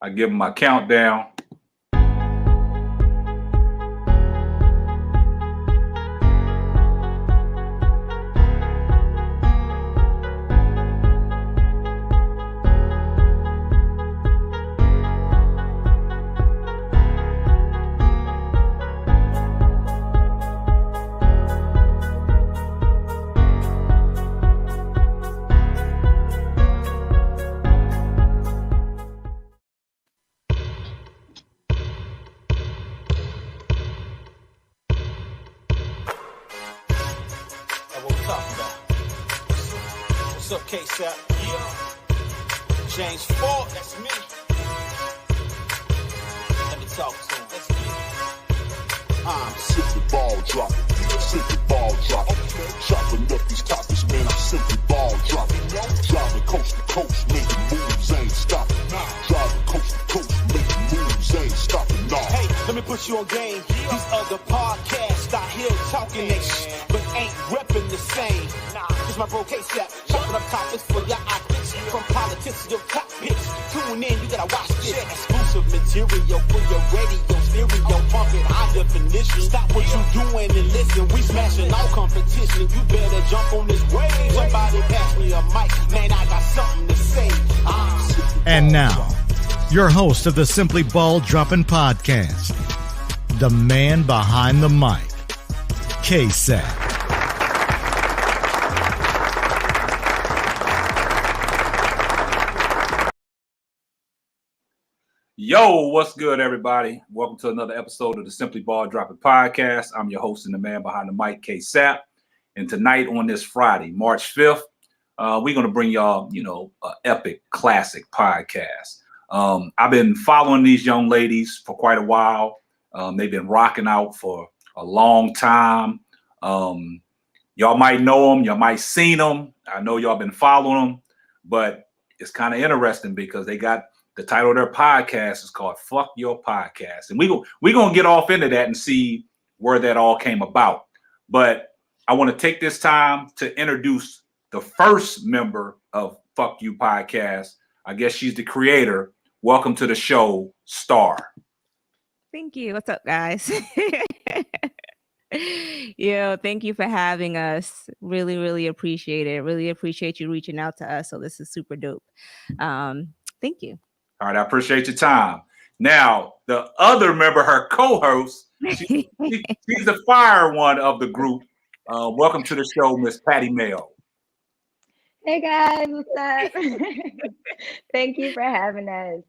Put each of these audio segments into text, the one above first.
I give them my countdown. What's up, Ksapp? Yeah. James Ford, that's me. Let me talk to him. Let's get it. I'm simply ball dropping, simply ball dropping. Chopping up these topics, man, I'm simply ball dropping. Driving coast to coast, making moves, ain't stopping. Driving coast to coast, making moves, ain't stopping. Nah. Hey, let me put you on game. These other podcasts out here talking that shit, but ain't repping the same. Cause my bro Ksapp, chopping up topics for your optics. From politics to your top picks. Tune in, you gotta watch this. Exclusive material for your radio, stereo, pumping high definition. Stop what you doing and listen. We smashing all competition. You better jump on this wave. Somebody pass me a mic, man, I got something to say. And now, your host of the Simply Ball Dropping Podcast, the man behind the mic, Ksapp. Yo, what's good, everybody? Welcome to another episode of the Simply Ball Dropping Podcast. I'm your host and the man behind the mic, Ksapp. And tonight on this Friday, March 5th, we're going to bring y'all, an epic classic podcast. I've been following these young ladies for quite a while. They've been rocking out for a long time. Y'all might know them. Y'all might seen them. I know y'all been following them, but it's kind of interesting because they got the title of their podcast is called Fuck Your Podcast. And we're going to get off into that and see where that all came about. But I want to take this time to introduce the first member of Fuck You Podcast. I guess she's the creator. Welcome to the show, Star. Thank you. What's up, guys? Yo, thank you for having us. Really, really appreciate it. Really appreciate you reaching out to us. So this is super dope. Thank you. All right, I appreciate your time. Now, the other member, her co-host, she's the fire one of the group. Welcome to the show, Miss Patty Mayyo. Hey guys, what's up? Thank you for having us.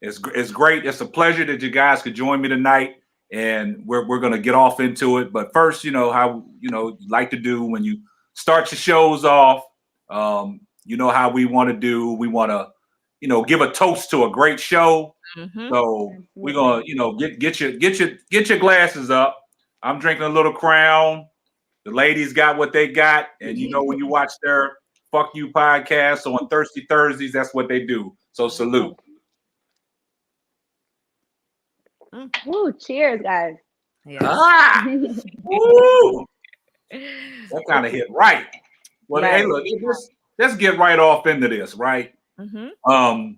It's great. It's a pleasure that you guys could join me tonight, and we're going to get off into it. But first, how you like to do when you start your shows off. You know how we want to do. We want to give a toast to a great show. Mm-hmm. So we're gonna, get your glasses up. I'm drinking a little Crown. The ladies got what they got, and when you watch their Fuck You podcast on Thirsty Thursdays, that's what they do. So salute. Woo, cheers, guys. Yeah. Woo! That kind of hit right. Well, right. Hey, look, let's get right off into this, right? Mm-hmm.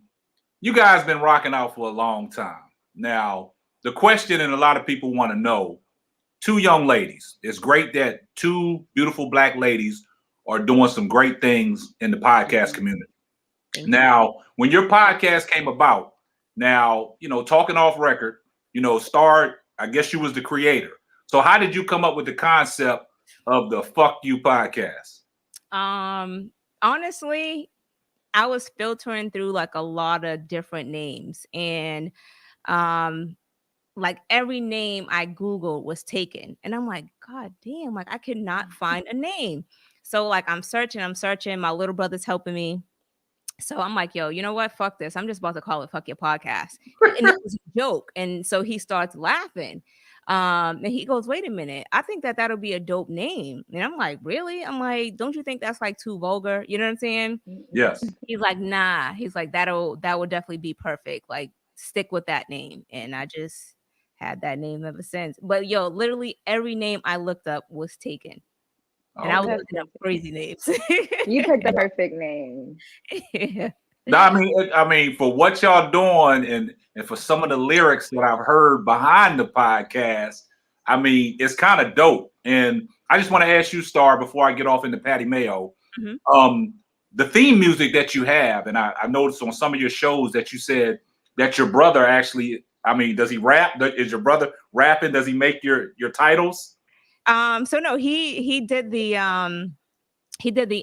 You guys been rocking out for a long time. Now, the question, and a lot of people want to know, two young ladies. It's great that two beautiful black ladies are doing some great things in the podcast community. Now, when your podcast came about, talking off record, Star, I guess you was the creator. So how did you come up with the concept of the Fuck You podcast? Honestly, I was filtering through like a lot of different names, and like every name I Googled was taken, and I'm like, God damn, like I could not find a name. So like I'm searching, my little brother's helping me. So I'm like, yo, you know what? Fuck this. I'm just about to call it Fuck Your Podcast. And it was a joke. And so he starts laughing. And he goes, wait a minute. I think that'll be a dope name. And I'm like, really? I'm like, don't you think that's like too vulgar? You know what I'm saying? Yes. He's like, nah. He's like, that would definitely be perfect. Like, stick with that name. And I just had that name ever since. But yo, literally every name I looked up was taken. And I was looking up crazy names. You picked the perfect name. Yeah. No, I mean, for what y'all doing and for some of the lyrics that I've heard behind the podcast, I mean, it's kind of dope. And I just want to ask you, Star, before I get off into Patty Mayo, the theme music that you have, and I noticed on some of your shows that you said that your brother actually, I mean, does he rap? Is your brother rapping? Does he make your titles? So no, he did the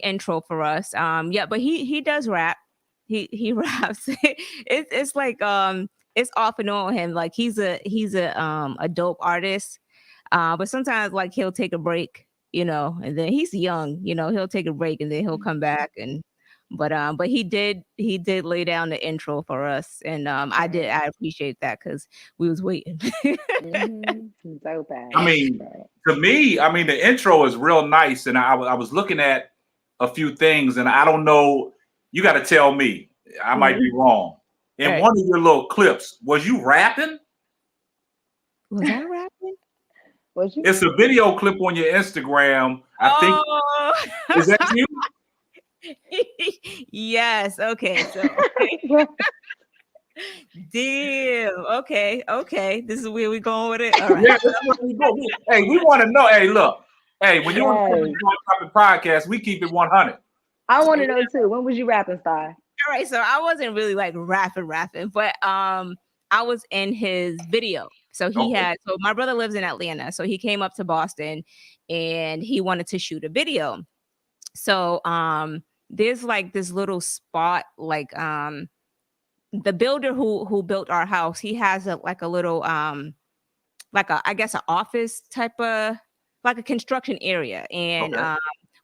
intro for us. Yeah, but he does rap. He raps. It's like it's off and on him. Like he's a dope artist. But sometimes like he'll take a break, and then he's young, he'll take a break and then he'll come back but he did lay down the intro for us, and I appreciate that because we was waiting. So bad. I mean, to me, I mean, the intro is real nice, and I was looking at a few things, and I don't know. You got to tell me. I might be wrong. In one of your little clips, was you rapping? Was I rapping? It's a video clip on your Instagram. I think. Is that you? Yes. Okay. So. Damn. Okay. This is where we going with it. All right. Yeah, that's where we go. Hey, we want to know. Hey, look. Hey, when you're on the podcast, we keep it 100. I want to know too. When was you rapping, Star? All right. So I wasn't really like rapping, but I was in his video. So so my brother lives in Atlanta. So he came up to Boston and he wanted to shoot a video. So there's like this little spot, like the builder who built our house, he has a little like I guess an office type of, like a construction area. And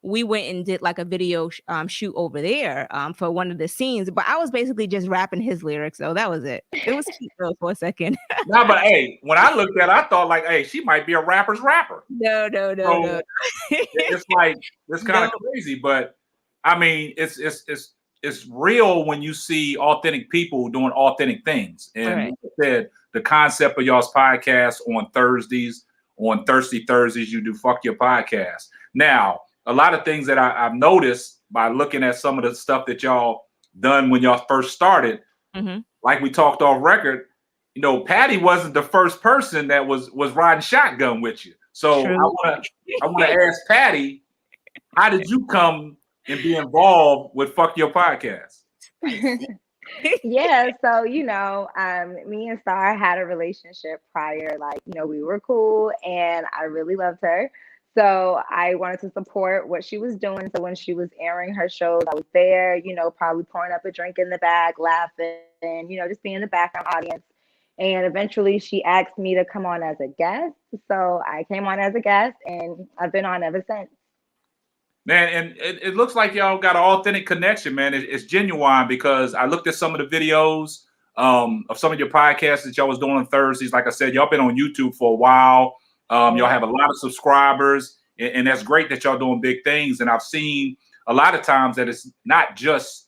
we went and did like a video shoot over there for one of the scenes, but I was basically just rapping his lyrics, so that was it. It was cute though for a second. No, but hey, when I looked at it, I thought like, hey, she might be a rapper's rapper. No. It's like, it's kind of crazy, but I mean, it's real when you see authentic people doing authentic things. And like I said, the concept of y'all's podcast on Thursdays, on Thirsty Thursdays, you do Fuck Your Podcast. Now, a lot of things that I've noticed by looking at some of the stuff that y'all done when y'all first started, like we talked off record, Patty wasn't the first person that was riding shotgun with you. So I want to ask Patty, how did you come and be involved with Fuck Your Podcast? Yeah, so me and Star had a relationship prior. Like, we were cool and I really loved her. So I wanted to support what she was doing. So when she was airing her shows, I was there, probably pouring up a drink in the back, laughing, just being in the background audience. And eventually she asked me to come on as a guest. So I came on as a guest and I've been on ever since. Man, and it looks like y'all got an authentic connection, man. It's genuine, because I looked at some of the videos of some of your podcasts that y'all was doing on Thursdays. Like I said, y'all been on YouTube for a while. Y'all have a lot of subscribers, and that's great that y'all doing big things. And I've seen a lot of times that it's not just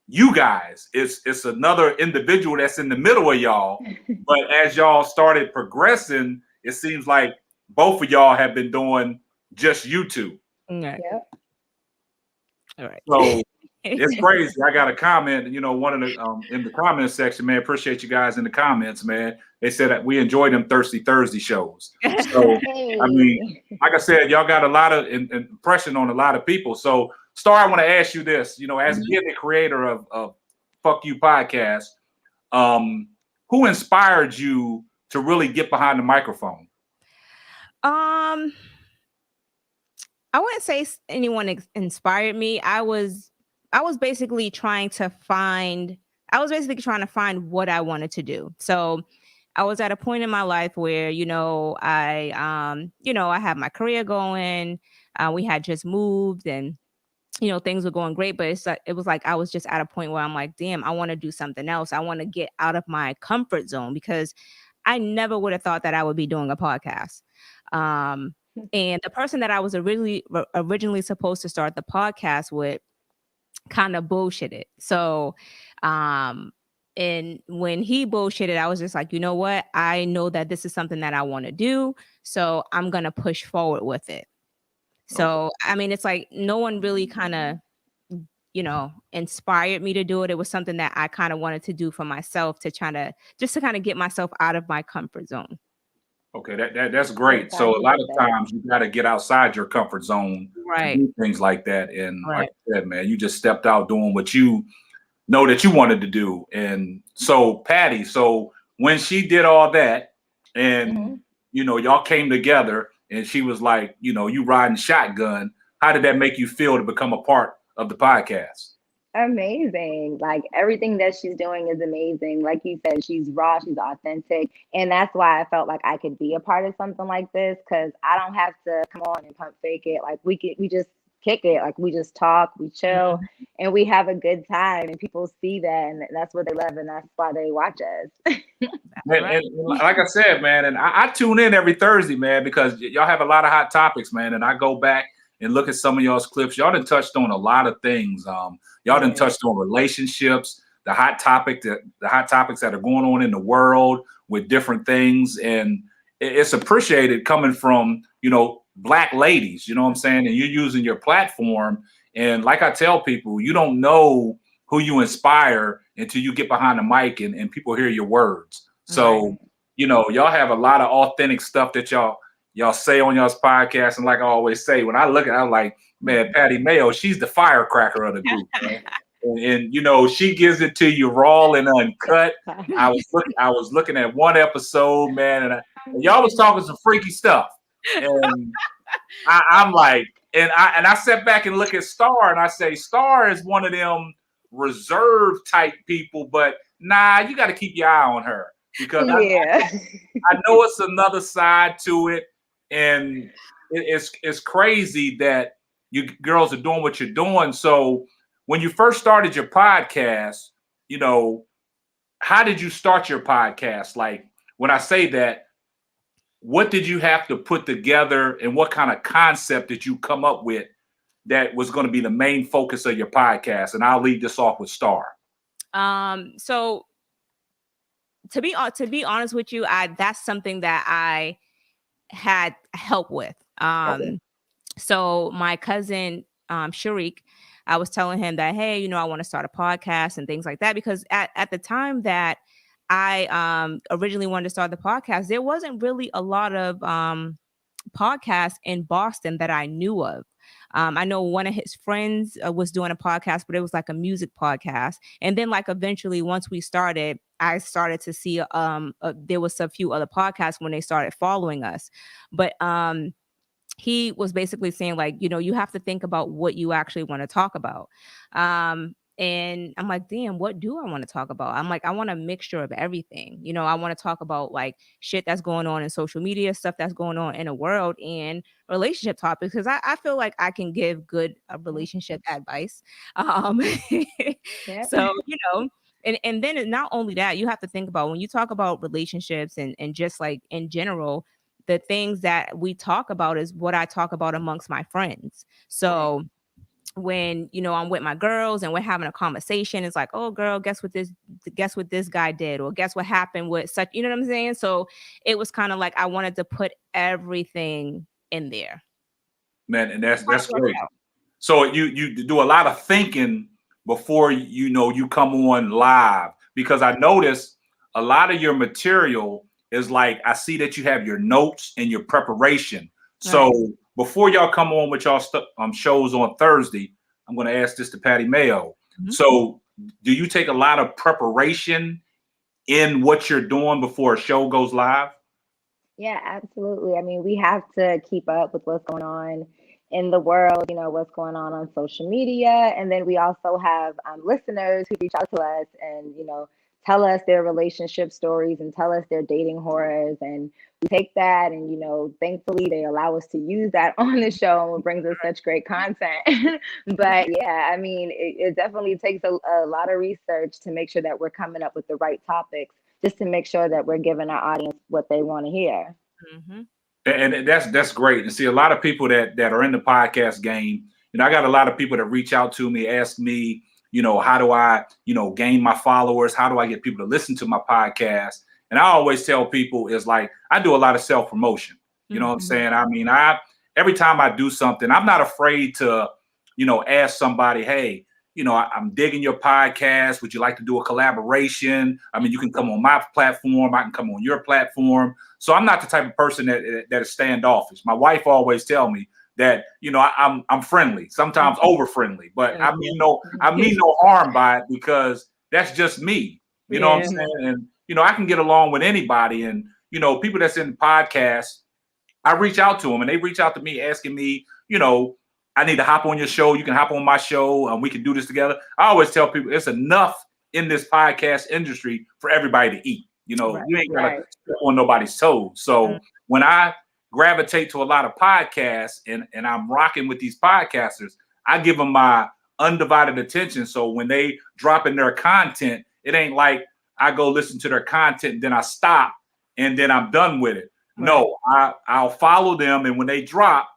you guys. It's another individual that's in the middle of y'all. But as y'all started progressing, it seems like both of y'all have been doing just YouTube. Yep. All right. So it's crazy. I got a comment, one of the in the comment section, man. Appreciate you guys in the comments, man. They said that we enjoy them Thirsty Thursday shows. So I mean, like I said, y'all got a lot of impression on a lot of people. So Star, I want to ask you this, as being the creator of Fuck You Podcast, who inspired you to really get behind the microphone? I wouldn't say anyone inspired me. I was basically trying to find what I wanted to do. So I was at a point in my life where, I had my career going. We had just moved and, things were going great, but it was like I was just at a point where I'm like, damn, I want to do something else. I want to get out of my comfort zone, because I never would have thought that I would be doing a podcast. And the person that I was originally supposed to start the podcast with kind of bullshitted. So, and when he bullshitted, I was just like, you know what? I know that this is something that I want to do. So I'm going to push forward with it. So, I mean, it's like no one really kind of inspired me to do it. It was something that I kind of wanted to do for myself to kind of get myself out of my comfort zone. Okay, that's great. So a lot of times you got to get outside your comfort zone Right. to do things like that. And Right. like I said, man, you just stepped out doing what you know that you wanted to do. And so Patty, so when she did all that and, y'all came together and she was like, you riding shotgun, how did that make you feel to become a part of the podcast? Amazing. Like everything that she's doing is amazing. Like you said, she's raw, she's authentic. And that's why I felt like I could be a part of something like this, because I don't have to come on and pump fake it. Like we just kick it. Like we just talk, we chill, and we have a good time. And people see that, and that's what they love, and that's why they watch us. And like I said, man, and I tune in every Thursday, man, because y'all have a lot of hot topics, man. And I go back and look at some of y'all's clips. Y'all done touched on a lot of things. Y'all done touched on relationships, the hot topics that are going on in the world with different things. And it's appreciated coming from, Black ladies, you know what I'm saying? And you're using your platform. And like I tell people, you don't know who you inspire until you get behind the mic and people hear your words. So, y'all have a lot of authentic stuff that y'all say on y'all's podcast. And like I always say, when I look at it, I'm like, man, Patty Mayyo, she's the firecracker of the group. And she gives it to you raw and uncut. I was looking at one episode, man, and y'all was talking some freaky stuff. And I'm like, and I sat back and look at Star, and I say, Star is one of them reserved type people, but nah, you got to keep your eye on her, because I know it's another side to it. And it's crazy that you girls are doing what you're doing. So when you first started your podcast, how did you start your podcast? Like, when I say that, what did you have to put together, and what kind of concept did you come up with that was going to be the main focus of your podcast? And I'll lead this off with Star. So to be honest with you, that's something that I had help with. So my cousin, Sharik, I was telling him that, hey, I want to start a podcast and things like that, because at the time that I originally wanted to start the podcast, there wasn't really a lot of podcasts in Boston that I knew of. I know one of his friends was doing a podcast, but it was like a music podcast. And then like eventually once we started, I started to see there was a few other podcasts when they started following us. But he was basically saying, like, you have to think about what you actually want to talk about. And I'm like, damn, what do I want to talk about? I'm like, I want a mixture of everything. I want to talk about like shit that's going on in social media, stuff that's going on in the world, and relationship topics, because I feel like I can give good relationship advice. So, and then not only that, you have to think about when you talk about relationships and just like in general, the things that we talk about is what I talk about amongst my friends. So when I'm with my girls and we're having a conversation, it's like, oh girl, guess what this guy did, or guess what happened with such, what I'm saying? So it was kind of like I wanted to put everything in there. Man, and that's great. So you do a lot of thinking before you come on live, because I noticed a lot of your material is like, I see that you have your notes and your preparation. So before y'all come on with y'all shows on Thursday, I'm going to ask this to Patty Mayyo. So do you take a lot of preparation in what you're doing before a show goes live? Yeah, absolutely. I mean, we have to keep up with what's going on in the world, what's going on social media. And then we also have listeners who reach out to us and, tell us their relationship stories and tell us their dating horrors. And we take that and, thankfully they allow us to use that on the show, and it brings us such great content. But yeah, I mean, it definitely takes a lot of research to make sure that we're coming up with the right topics, just to make sure that we're giving our audience what they want to hear. And that's great. And see, a lot of people that are in the podcast game, I got a lot of people that reach out to me, ask me, how do I, gain my followers? How do I get people to listen to my podcast? And I always tell people is like, I do a lot of self-promotion. You know what I'm saying? I mean, every time I do something, I'm not afraid to, ask somebody, hey, I'm digging your podcast. Would you like to do a collaboration? I mean, you can come on my platform. I can come on your platform. So I'm not the type of person that is standoffish. My wife always tell me that, I'm friendly, sometimes over friendly, but I mean no harm by it, because that's just me. You know what I'm saying? And, I can get along with anybody. And, people that's in podcasts, I reach out to them and they reach out to me asking me, I need to hop on your show. You can hop on my show and we can do this together. I always tell people it's enough in this podcast industry for everybody to eat. You ain't got to step on nobody's toes. So when I gravitate to a lot of podcasts and I'm rocking with these podcasters, I give them my undivided attention. So when they drop in their content, it ain't like I go listen to their content and then I stop and then I'm done with it. Right. No, I'll follow them, and when they drop,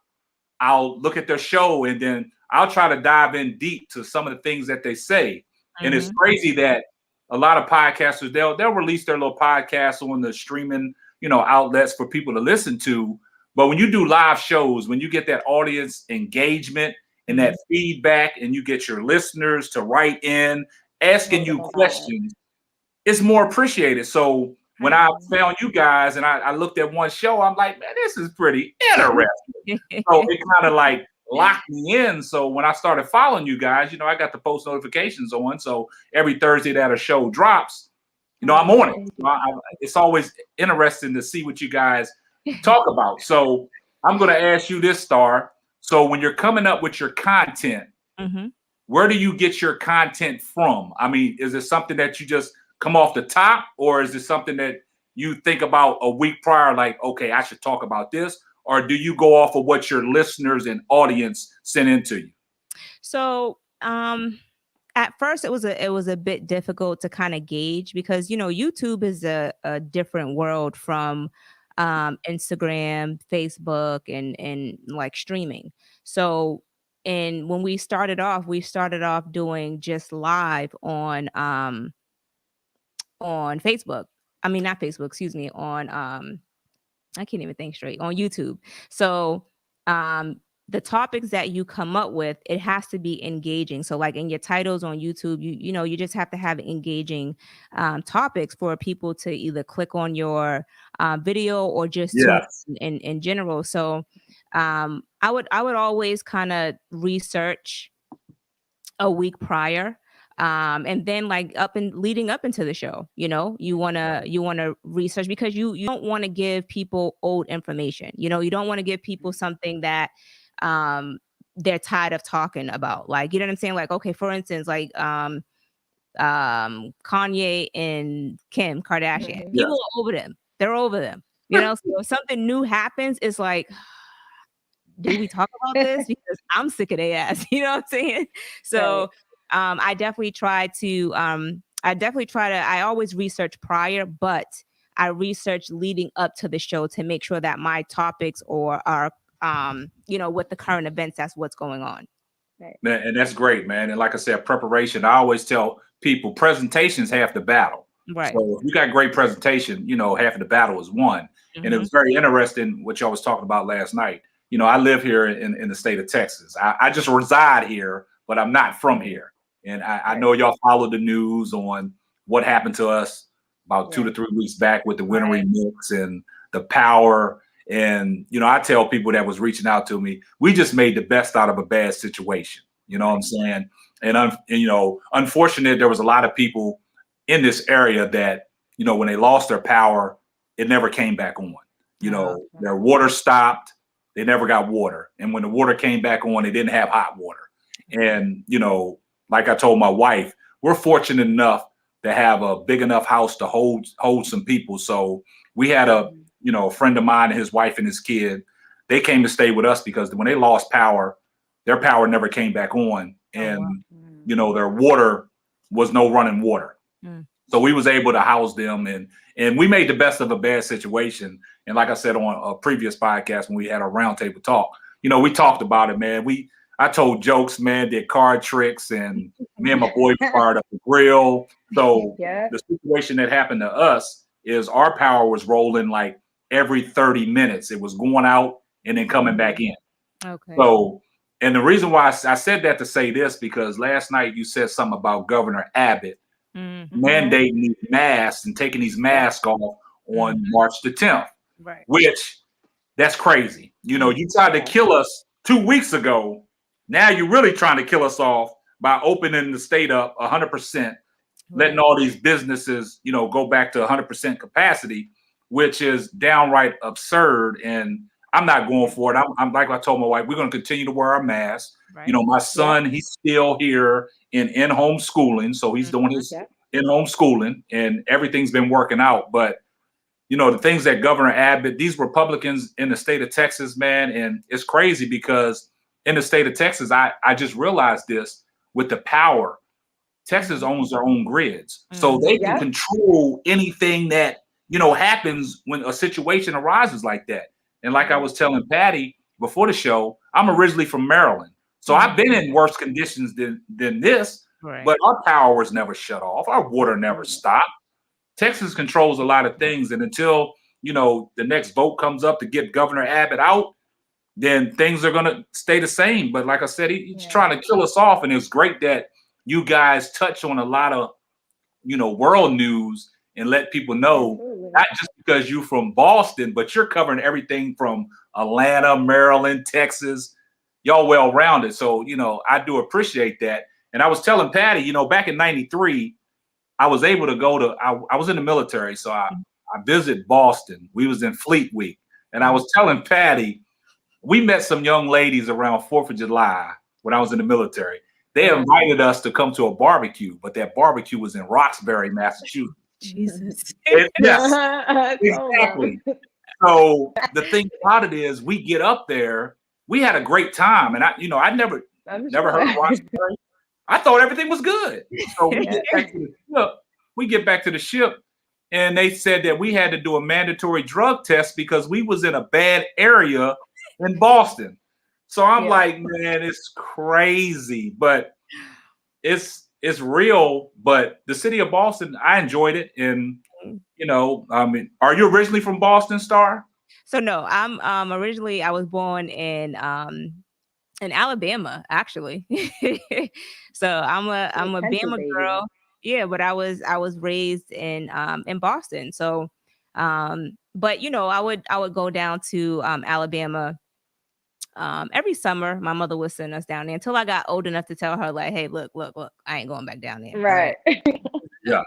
I'll look at their show and then I'll try to dive in deep to some of the things that they say. And it's crazy that a lot of podcasters, they'll release their little podcasts on the streaming, outlets for people to listen to. But when you do live shows, when you get that audience engagement and that feedback, and you get your listeners to write in asking you questions, it's more appreciated. So when I found you guys and I looked at one show, I'm like, man, this is pretty interesting. So it kind of like locked me in. So when I started following you guys, I got the post notifications on. So every Thursday that a show drops, I'm on it. It's always interesting to see what you guys talk about. So I'm going to ask you this, Star. So when you're coming up with your content, where do you get your content from? I mean, is it something that you just come off the top, or is it something that you think about a week prior, like, okay, I should talk about this? Or do you go off of what your listeners and audience send into you? So at first it was a bit difficult to kind of gauge, because YouTube is a different world from Instagram, Facebook, and like streaming. So when we started off doing just live on Facebook. I mean, not Facebook, excuse me, on I can't even think straight, on YouTube. So the topics that you come up with, it has to be engaging. So like in your titles on YouTube, you just have to have engaging topics for people to either click on your video or just in general. So I would always kind of research a week prior. And then like leading up into the show, you want to research, because you don't want to give people old information. You don't want to give people something that they're tired of talking about. Like, you know what I'm saying? Like, okay, for instance, like Kanye and Kim Kardashian, people are over them. They're over them. So if something new happens, it's like, do we talk about this? Because I'm sick of their ass. You know what I'm saying? So I definitely try to I always research prior, but I research leading up to the show to make sure that my topics are with the current events, that's what's going on. Right. And that's great, man. And like I said, preparation, I always tell people, presentation's half the battle. Right. So if you got great presentation, half of the battle is won. And it was very interesting what y'all was talking about last night. I live here in the state of Texas. I just reside here, but I'm not from here. And I know y'all follow the news on what happened to us about 2 to 3 weeks back with the winter remix and the power. And, I tell people that was reaching out to me, we just made the best out of a bad situation. You know what I'm saying? And unfortunately, there was a lot of people in this area that, when they lost their power, it never came back on. Their water stopped. They never got water. And when the water came back on, they didn't have hot water. And, like I told my wife, we're fortunate enough to have a big enough house to hold some people. So we had a friend of mine and his wife and his kid, they came to stay with us because when they lost power, their power never came back on. And, their water was no running water. So we was able to house them, and we made the best of a bad situation. And like I said on a previous podcast, when we had a roundtable talk, we talked about it, man. I told jokes, man, did card tricks, and me and my boy fired up the grill. So the situation that happened to us is our power was rolling like every 30 minutes. It was going out and then coming back in. Okay. So And the reason why I said that to say this, because last night you said something about Governor Abbott mandating these masks and taking these masks off on March the 10th, Right. which that's crazy. You know, you tried to kill us 2 weeks ago. Now you're really trying to kill us off by opening the state up 100%, letting all these businesses, you know, go back to 100% capacity, which is downright absurd. And I'm not going for it. I'm like I told my wife, we're going to continue to wear our masks. Right. You know, my son, he's still here in home schooling. So he's doing his in-home schooling and everything's been working out. But, you know, the things that Governor Abbott, these Republicans in the state of Texas, man, and it's crazy because in the state of Texas, I just realized this with the power. Texas owns their own grids. So they can control anything that, you know, happens when a situation arises like that. And like I was telling Patty before the show, I'm originally from Maryland. So I've been in worse conditions than this, but our power was never shut off. Our water never stopped. Texas controls a lot of things. And until, you know, the next vote comes up to get Governor Abbott out, then things are going to stay the same. But like I said, he's trying to kill us off. And it's great that you guys touch on a lot of, you know, world news and let people know, not just because you're from Boston, but you're covering everything from Atlanta, Maryland, Texas. Y'all well-rounded. So, you know, I do appreciate that. And I was telling Patty, you know, back in 93, I was able to go to, I was in the military. So I visited Boston. We was in Fleet Week. And I was telling Patty, we met some young ladies around 4th of July when I was in the military. They invited us to come to a barbecue, but that barbecue was in Roxbury, Massachusetts. Jesus. Yes, exactly. So the thing about it is we get up there, we had a great time. And I never heard of Roxbury. I thought everything was good. So we get back to the ship and they said that we had to do a mandatory drug test because we was in a bad area in Boston. So I'm like, man, it's crazy, but it's real. But the city of Boston, I enjoyed it. And, you know, I mean, are you originally from Boston, Star? So no, I'm originally, I was born in Alabama, actually. So I'm a Bama girl. Yeah, but I was raised in Boston. So but you know, I would go down to Alabama every summer. My mother would send us down there until I got old enough to tell her, like, hey, look, I ain't going back down there. Right. Yeah.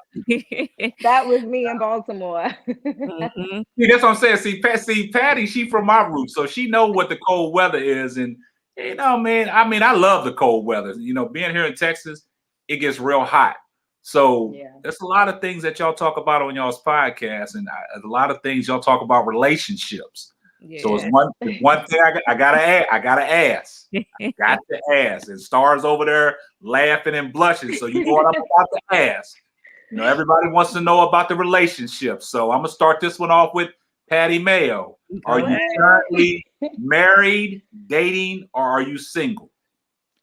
That was me in Baltimore. See, that's what I'm saying. See, Patty, she from my roots, so she know what the cold weather is. And you know, man, I mean, I love the cold weather. You know, being here in Texas, it gets real hot. So there's a lot of things that y'all talk about on y'all's podcast, and a lot of things y'all talk about relationships. Yeah. So it's one thing I gotta ask. I got to ask. And Star's over there laughing and blushing. So you know what I'm about to ask. You know, everybody wants to know about the relationship. So I'm gonna start this one off with Patty Mayyo. Are you currently married, dating, or are you single?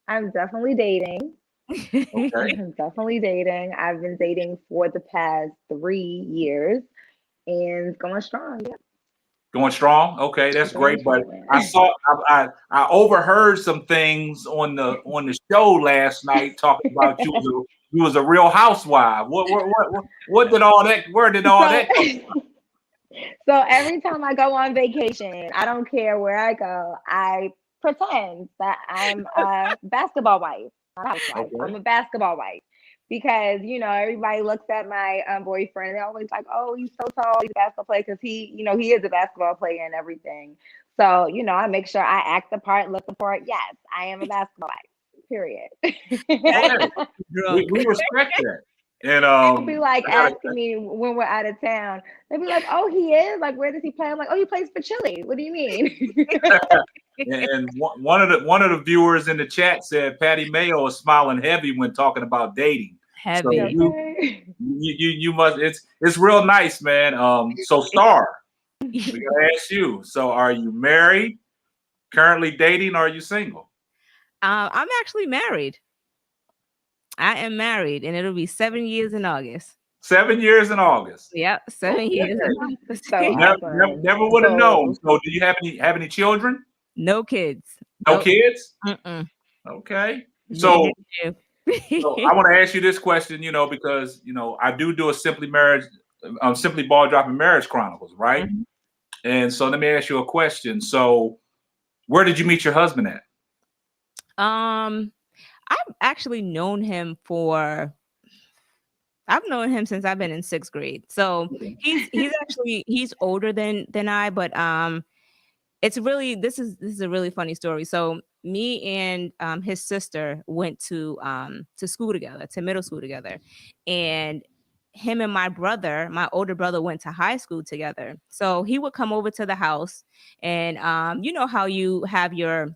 I'm definitely dating. Okay. I'm definitely dating. I've been dating for the past 3 years and going strong. Yeah. Going strong. Okay, that's great. But I overheard some things on the show last night talking about you was a real housewife. What did all that? Where did all that come from? So every time I go on vacation, I don't care where I go, I pretend that I'm a basketball wife. Not a housewife. Okay. I'm a basketball wife. Because, you know, everybody looks at my boyfriend. They're always like, oh, he's so tall. He's a basketball player because he is a basketball player and everything. So, you know, I make sure I act the part, look the part. Yes, I am a basketball wife, period. We respect that. And they'll be like asking me when we're out of town. They'll be like, oh, he is? Like, where does he play? I'm like, oh, he plays for Chile. What do you mean? And one of the viewers in the chat said Patty Mayyo is smiling heavy when talking about dating. Heavy. So you must. It's real nice, man. So Star, we gotta ask you. So are you married, currently dating, or are you single? I'm actually married. I am married, and it'll be 7 years in August. 7 years in August. Yep, 7 years. So never would have known. So do you have any children? No kids. No Nope. kids? Mm-mm. Okay. Yeah. So I want to ask you this question, because I do a Simply Ball Dropping Marriage Chronicles, right? Mhm. And so let me ask you a question. So where did you meet your husband at? Um, I've actually known him for I've known him since I've been in 6th grade. So he's older than I, but it's really this is a really funny story. So me and his sister went to school together, to middle school together. And him and my older brother went to high school together. So he would come over to the house and you know how you have your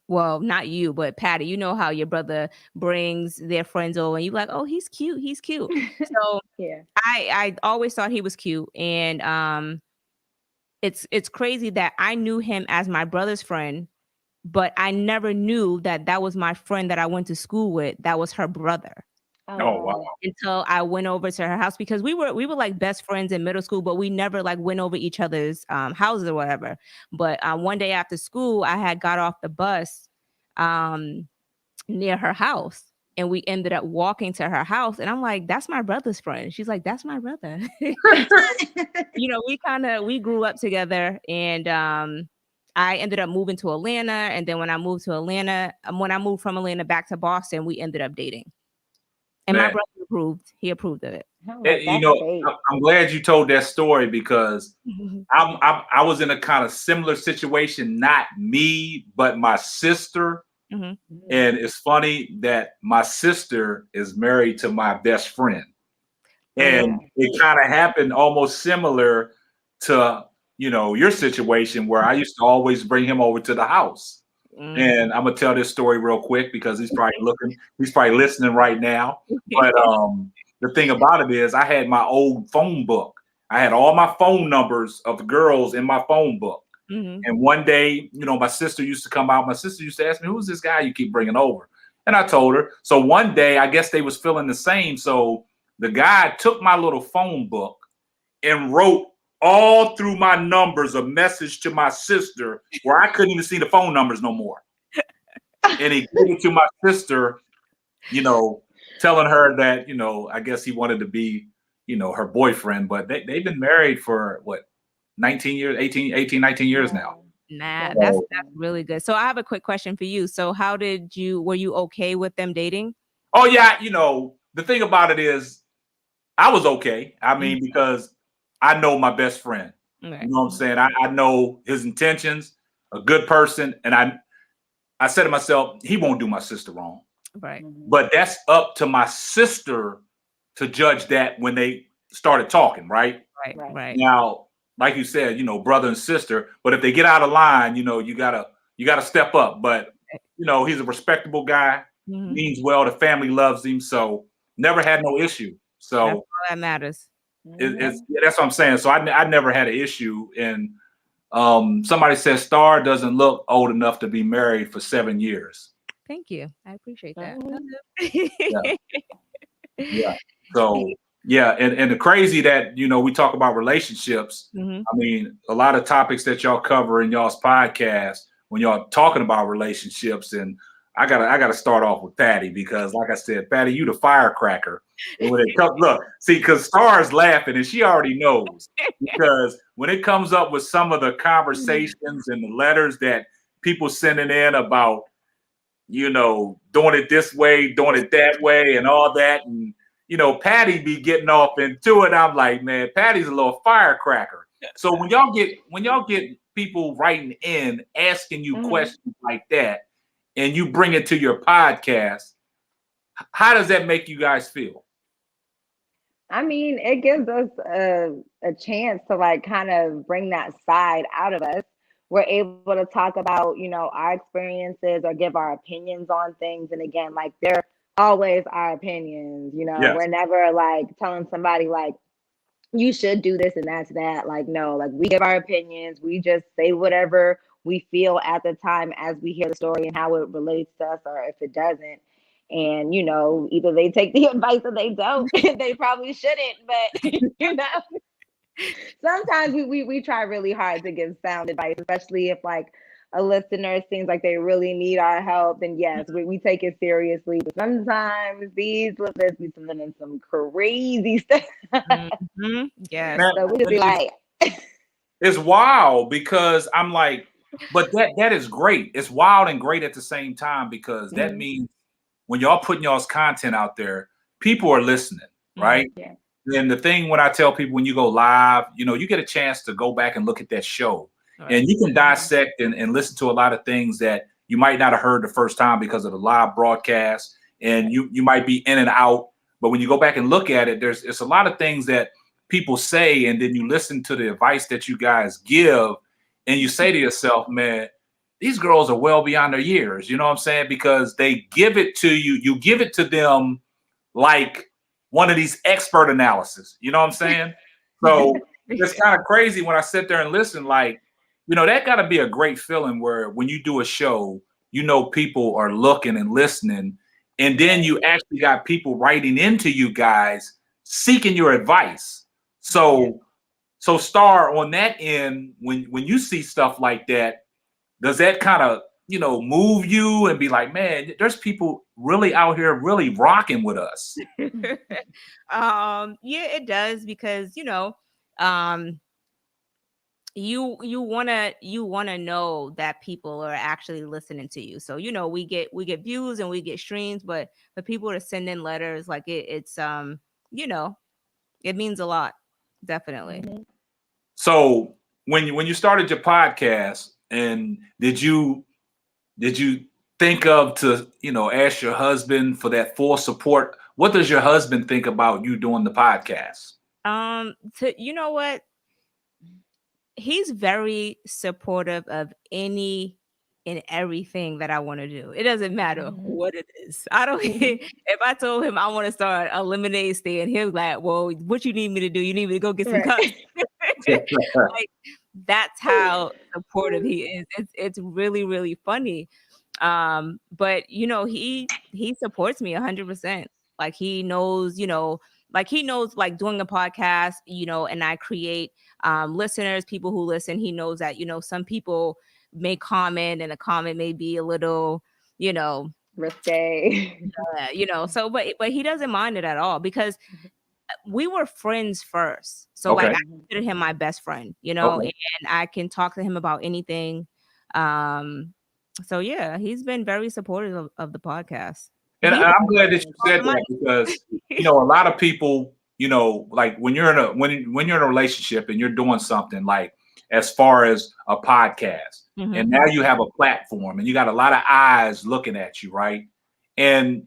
well, not you, but Patty, you know how your brother brings their friends over and you're like, oh, he's cute, he's cute. So Yeah. I always thought he was cute. And it's crazy that I knew him as my brother's friend, but I never knew that that was my friend that I went to school with. That was her brother Oh Oh, wow. wow. until I went over to her house because we were like best friends in middle school, but we never like went over each other's houses or whatever. But one day after school, I had got off the bus um, near her house. And we ended up walking to her house. And I'm like, that's my brother's friend. She's like, that's my brother. We grew up together and I ended up moving to Atlanta. And then when I moved to Atlanta, when I moved from Atlanta back to Boston, we ended up dating. And my Man. brother approved. He approved of it. I'm And, like, that's fake. I'm glad you told that story because I was in a kind of similar situation, not me, but my sister. Mhm. And it's funny that my sister is married to my best friend. And it kind of happened almost similar to, your situation where I used to always bring him over to the house. Mm. And I'm gonna tell this story real quick because he's probably listening right now. But the thing about it is I had my old phone book. I had all my phone numbers of the girls in my phone book. Mhm. And one day, my sister used to come out. My sister used to ask me, who's this guy you keep bringing over? And I told her. So one day, I guess they was feeling the same. So the guy took my little phone book and wrote all through my numbers a message to my sister where I couldn't even see the phone numbers no more. And he gave it to my sister, telling her that, I guess he wanted to be, her boyfriend. But they've been married for what, 19 years, 18, 19 years now. Nah, So- that's really good. So I have a quick question for you. So were you okay with them dating? Oh yeah, the thing about it is I was okay. I mean, because I know my best friend. Okay. You know what I'm saying? I know his intentions, a good person, and I said to myself, he won't do my sister wrong. Right. But that's up to my sister to judge that when they started talking, right? Right. Now, like you said, brother and sister, but if they get out of line, you gotta step up. But he's a respectable guy, Mhm. means well, the family loves him, so never had no issue. That's So all that matters. that's what I'm saying. So I never had an issue. And somebody says Star doesn't look old enough to be married for 7 years. Thank you. I appreciate that. Yeah. So yeah, and the crazy that we talk about relationships. Mhm. I mean, a lot of topics that y'all cover in y'all's podcast when y'all talking about relationships, and I gotta start off with Patty because, like I said, Patty, you the firecracker. And when it comes, look, see, because Star's laughing and she already knows because when it comes up with some of the conversations and the letters that people sending in about, doing it this way, doing it that way, and all that, and Patty be getting off into it. I'm like, man, Patty's a little firecracker. So when y'all get people writing in asking you questions like that, and you bring it to your podcast, how does that make you guys feel? I mean, it gives us a chance to like kind of bring that side out of us. We're able to talk about, our experiences or give our opinions on things. And again, like they're always our opinions, Yes. we're never like telling somebody like, you should do this and that's that. Like, no, like we give our opinions. We just say whatever we feel at the time as we hear the story and how it relates to us or if it doesn't. And, either they take the advice or they don't. They probably shouldn't, but, sometimes we try really hard to give sound advice, especially if like, a listener seems like they really need our help, then yes, we take it seriously. But sometimes these listeners be sending some crazy stuff. Mhm. Yes. Man, So we just be like, it's wild because I'm like, but that is great. It's wild and great at the same time because that means when y'all putting y'all's content out there, people are listening, right? yeah. And the thing when I tell people when you go live, you get a chance to go back and look at that show. And you can dissect and listen to a lot of things that you might not have heard the first time because of the live broadcast. And you might be in and out. But when you go back and look at it, it's a lot of things that people say, and then you listen to the advice that you guys give, and you say to yourself, man, these girls are well beyond their years. You know what I'm saying? Because they give it to you. You give it to them like one of these expert analysis. You know what I'm saying? So it's kind of crazy when I sit there and listen, like, that got to be a great feeling where when you do a show, people are looking and listening. And then you actually got people writing into you guys seeking your advice. So Star, on that end, when you see stuff like that, does that kind of move you and be like, man, there's people really out here really rocking with us? Yeah, it does because you wanna know that people are actually listening to you. So we get views and we get streams, but people are sending letters, like it's it means a lot, definitely. So when you started your podcast, and did you think of to ask your husband for that full support? What does your husband think about you doing the podcast? You know what? He's very supportive of any and everything that I want to do. It doesn't matter what it is. I don't if I told him I want to start a lemonade stand, he'll be like, well, what you need me to do? You need me to go get some cups. Like, that's how supportive he is. It's really, really funny. But he supports me 100%. Like he knows, like doing a podcast, and I create listeners, people who listen. He knows that, some people may comment and a comment may be a little, risque. so but he doesn't mind it at all because we were friends first. So like I consider him my best friend, and I can talk to him about anything. So yeah, he's been very supportive of the podcast. And I'm glad that you said that because a lot of people, like when you're in a when you're in a relationship and you're doing something like as far as a podcast, and now you have a platform and you got a lot of eyes looking at you, right? And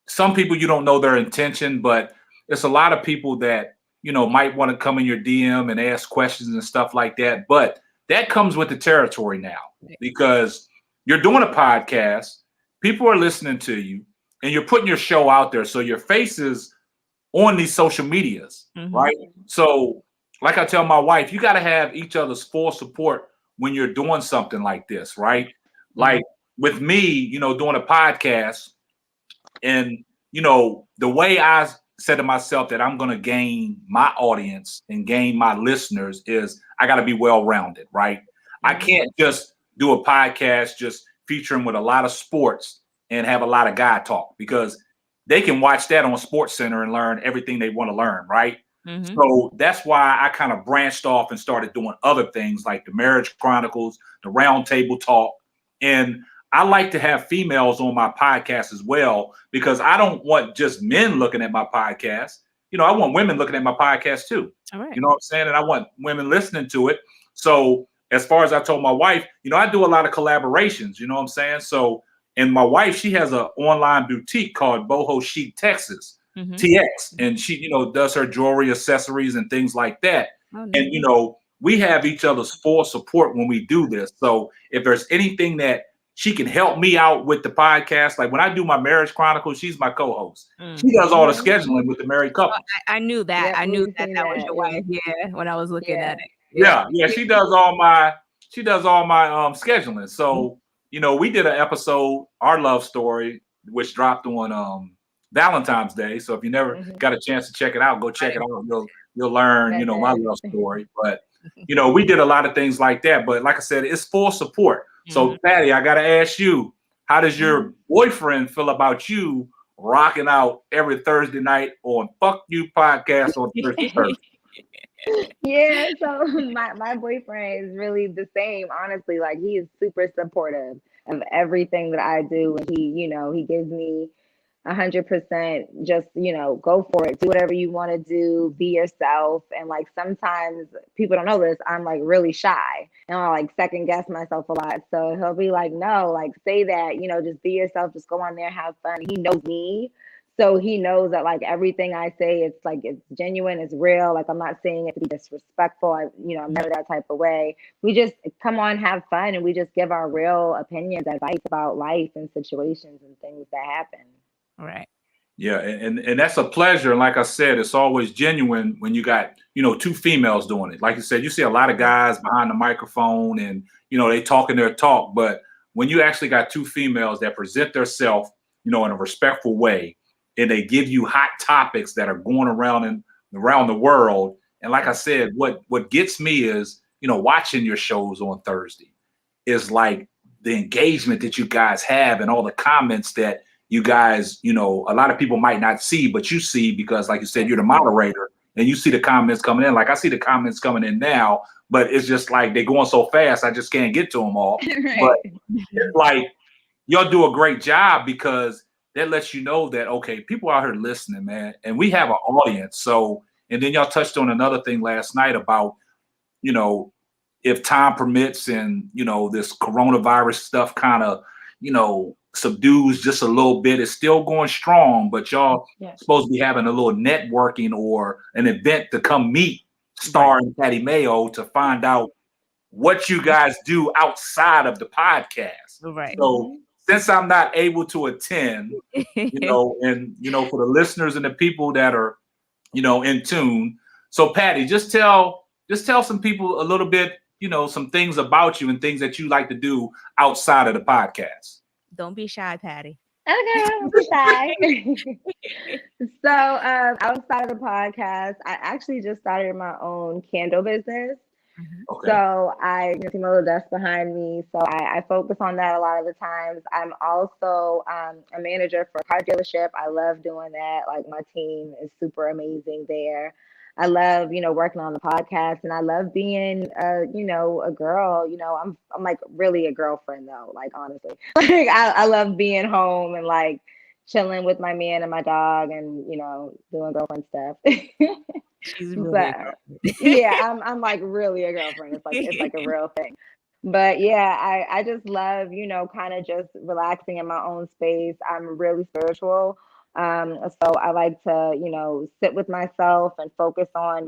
some people you don't know their intention, but it's a lot of people that might want to come in your DM and ask questions and stuff like that. But that comes with the territory now because you're doing a podcast. People are listening to you and you're putting your show out there. So your face is on these social medias, right? So like I tell my wife, you got to have each other's full support when you're doing something like this, right? Like with me, doing a podcast and, the way I said to myself that I'm going to gain my audience and gain my listeners is I got to be well-rounded, right? I can't just do a podcast just featuring with a lot of sports and have a lot of guy talk because they can watch that on Sports Center and learn everything they want to learn, right? So that's why I kind of branched off and started doing other things like the Marriage Chronicles, the Roundtable Talk. And I like to have females on my podcast as well because I don't want just men looking at my podcast. I want women looking at my podcast too. All right. You know what I'm saying? And I want women listening to it. So as far as I told my wife, I do a lot of collaborations, you know what I'm saying? So, and my wife, she has an online boutique called Boho Chic Texas, TX. And she, does her jewelry, accessories, and things like that. Oh, nice. And, we have each other's full support when we do this. So if there's anything that she can help me out with the podcast, like when I do my Marriage Chronicles, she's my co-host. She does all the scheduling with the married couple. I knew that. Yeah, I knew that that, was your wife. Yeah, when I was looking at it. Yeah, she does all my scheduling. So, we did an episode, our love story, which dropped on Valentine's Day. So if you never got a chance to check it out, go check it out. You'll learn, my love story. But we did a lot of things like that. But like I said, it's full support. So Patty, I got to ask you, how does your boyfriend feel about you rocking out every Thursday night on Fuck You podcast on Thursday? Yeah, so my boyfriend is really the same, honestly. Like, he is super supportive of everything that I do, and he gives me 100%. Just go for it, do whatever you want to do, be yourself. And like, sometimes people don't know this, I'm like really shy, and I like second guess myself a lot. So he'll be like, no, like, say that, just be yourself, just go on there, have fun. He knows me. So he knows that like everything I say, it's like, it's genuine, it's real. Like, I'm not saying it to be disrespectful. I'm never that type of way. We just come on, have fun, and we just give our real opinions, advice about life and situations and things that happen. Right. Yeah, and that's a pleasure. And like I said, it's always genuine when you got, two females doing it. Like you said, you see a lot of guys behind the microphone and, they talking their talk. But when you actually got two females that present themselves, in a respectful way, and they give you hot topics that are going around the world. And like I said, what gets me is, watching your shows on Thursday is like the engagement that you guys have and all the comments that you guys, a lot of people might not see, but you see, because like you said, you're the moderator and you see the comments coming in. Like, I see the comments coming in now, but it's just like they're going so fast, I just can't get to them all. Right. But it's like, y'all do a great job, because that lets you know that, okay, people out here listening, man, and we have an audience. So, and then y'all touched on another thing last night about, if time permits and, this coronavirus stuff kind of, subdues just a little bit, it's still going strong, but y'all supposed to be having a little networking or an event to come meet Star and Patty Mayyo to find out what you guys do outside of the podcast. Right. So since I'm not able to attend, and for the listeners and the people that are, in tune. So Patty, just tell some people a little bit, some things about you and things that you like to do outside of the podcast. Don't be shy, Patty. Okay, don't be shy. So outside of the podcast, I actually just started my own candle business. Okay. So I see my little desk behind me. So I focus on that a lot of the times. I'm also a manager for a car dealership. I love doing that. Like, my team is super amazing there. I love, working on the podcast, and I love being, a girl. I'm like really a girlfriend though. Like, honestly, like I love being home and like chilling with my man and my dog, and doing girlfriend stuff. She's really Yeah, I'm like really a girlfriend. It's like a real thing. But yeah, I just love, kind of just relaxing in my own space. I'm really spiritual. So I like to, sit with myself and focus on,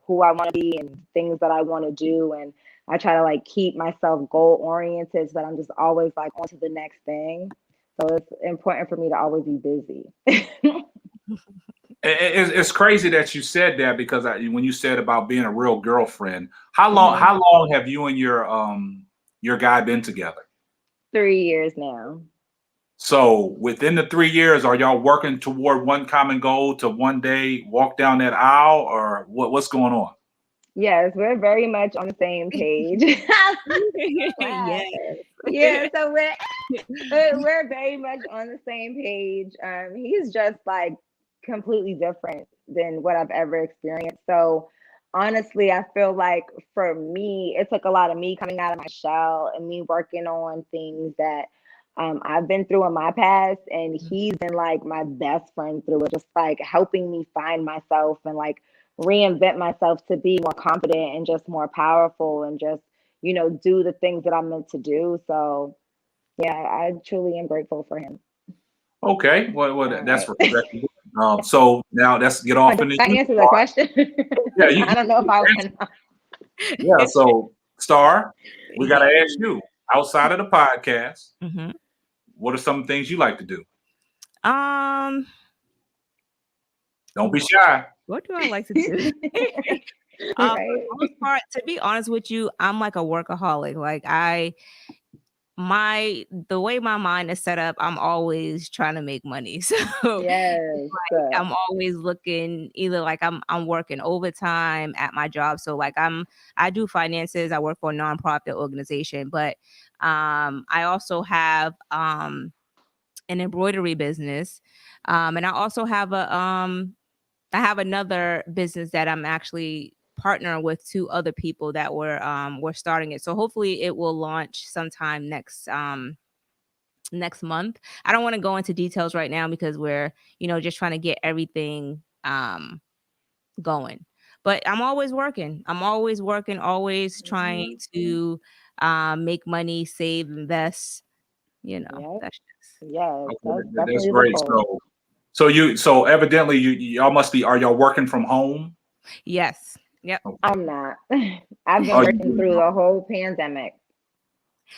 who I want to be and things that I want to do. And I try to like keep myself goal oriented so that I'm just always like on to the next thing. So it's important for me to always be busy. It's crazy that you said that, because when you said about being a real girlfriend, how long have you and your guy been together? 3 years now. So within the 3 years, are y'all working toward one common goal to one day walk down that aisle, or what's going on? Yes, we're very much on the same page. Yes. Yeah, so we're very much on the same page. He's just like completely different than what I've ever experienced. So honestly, I feel like for me, it took a lot of me coming out of my shell and me working on things that I've been through in my past, and he's been like my best friend through it, just like helping me find myself and like reinvent myself to be more confident and just more powerful and just, do the things that I'm meant to do. So yeah, I truly am grateful for him. Okay, well that's respectable. So now let's get off in the. I answer the question. Yeah, I don't know if I want. Yeah, so Star, we gotta ask you, outside of the podcast, what are some things you like to do? Don't be shy. What do I like to do? For the most part, to be honest with you, I'm like a workaholic. Like, the way my mind is set up, I'm always trying to make money. So Yes. I'm always looking either like I'm working overtime at my job. So like I do finances. I work for a nonprofit organization, but I also have an embroidery business. And I also have I have another business that I'm actually partnering with two other people that we're starting it. So hopefully it will launch sometime next month. I don't want to go into details right now because we're, just trying to get everything going. But I'm always working. Always trying to make money, save, invest, Yep. that's just Yes, Okay, that's that's definitely the great. goal. So evidently y'all must be. Are y'all working from home? yes. Yep. I'm not. I've been Oh, you working do. through the whole pandemic.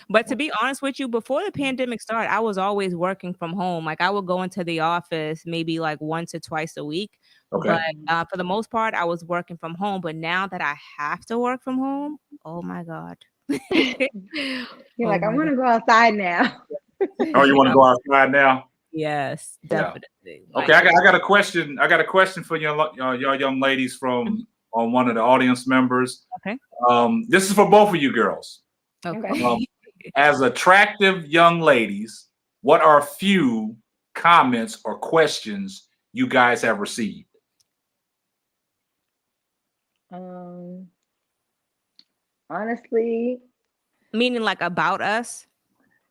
But to be honest with you, before the pandemic started, I was always working from home. Like I would go into the office maybe like once or twice a week. Okay. But for the most part, I was working from home. But now that I have to work from home, oh my God. You're Oh like, I my want God. to go outside now. Oh, you want to go outside now? Yes, Yeah. definitely. Okay, I got a question. I got a question for y'all young ladies from on one of the audience members. Okay. This is for both of you girls. Okay. Um, as attractive young ladies, what are a few comments or questions you guys have received? Honestly, Meaning like about us?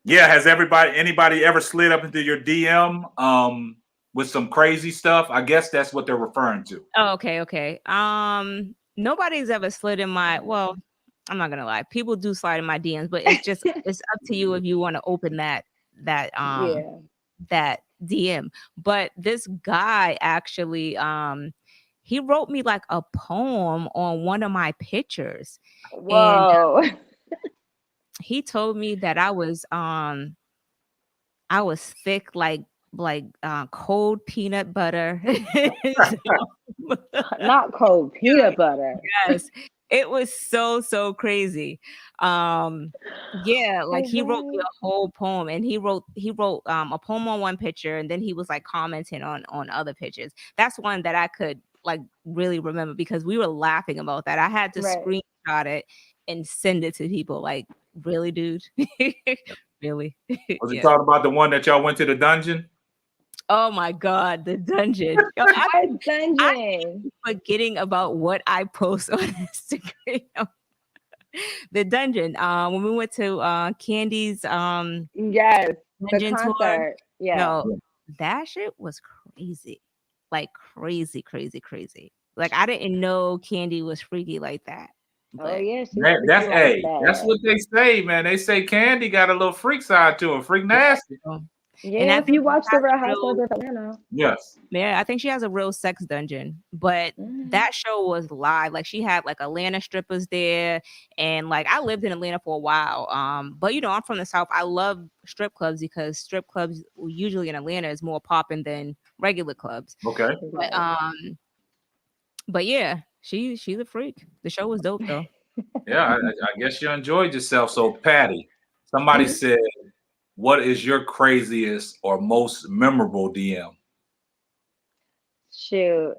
Yeah, has anybody ever slid up into your DM with some crazy stuff? I guess that's what they're referring to. Oh, okay. Nobody's ever slid in my I'm not gonna lie. People do slide in my DMs, but it's up to you if you want to open that yeah. that DM. But this guy actually he wrote me like a poem on one of my pictures. And Whoa. he told me that I was thick like cold peanut butter. Not cold peanut butter. Yes, it was so crazy. Yeah, like he wrote me a whole poem, and he wrote a poem on one picture, and then he was like commenting on other pictures. That's one that I could like really remember because we were laughing about that. I had to Right. screenshot it and send it to people. Like, really, dude? Really? Was he Yeah. talking about the one that y'all went to the dungeon? Oh my God, the dungeon. Yo, What I dungeon? forgetting about what I post on Instagram. The dungeon. When we went to Candy's Yes, the dungeon tour. concert. Yeah. No, that shit was crazy. Like crazy. Like I didn't know Candy was freaky like that. Oh But yeah, she's That's freaky like that's that. what they say, man. They say Candy got a little freak side to her, freak nasty. and Yeah, I if think you watch she the has Real a real Housewives of Atlanta. Yes. yeah, I think she has a real sex dungeon. But that show was live. Like she had like Atlanta strippers there. And like I lived in Atlanta for a while. But I'm from the South. I love strip clubs because strip clubs usually in Atlanta is more popping than regular clubs. Okay. But yeah, she's a freak. The show was dope though. Yeah, I guess you enjoyed yourself. So, Patty, somebody said, "What is your craziest or most memorable DM?" Shoot.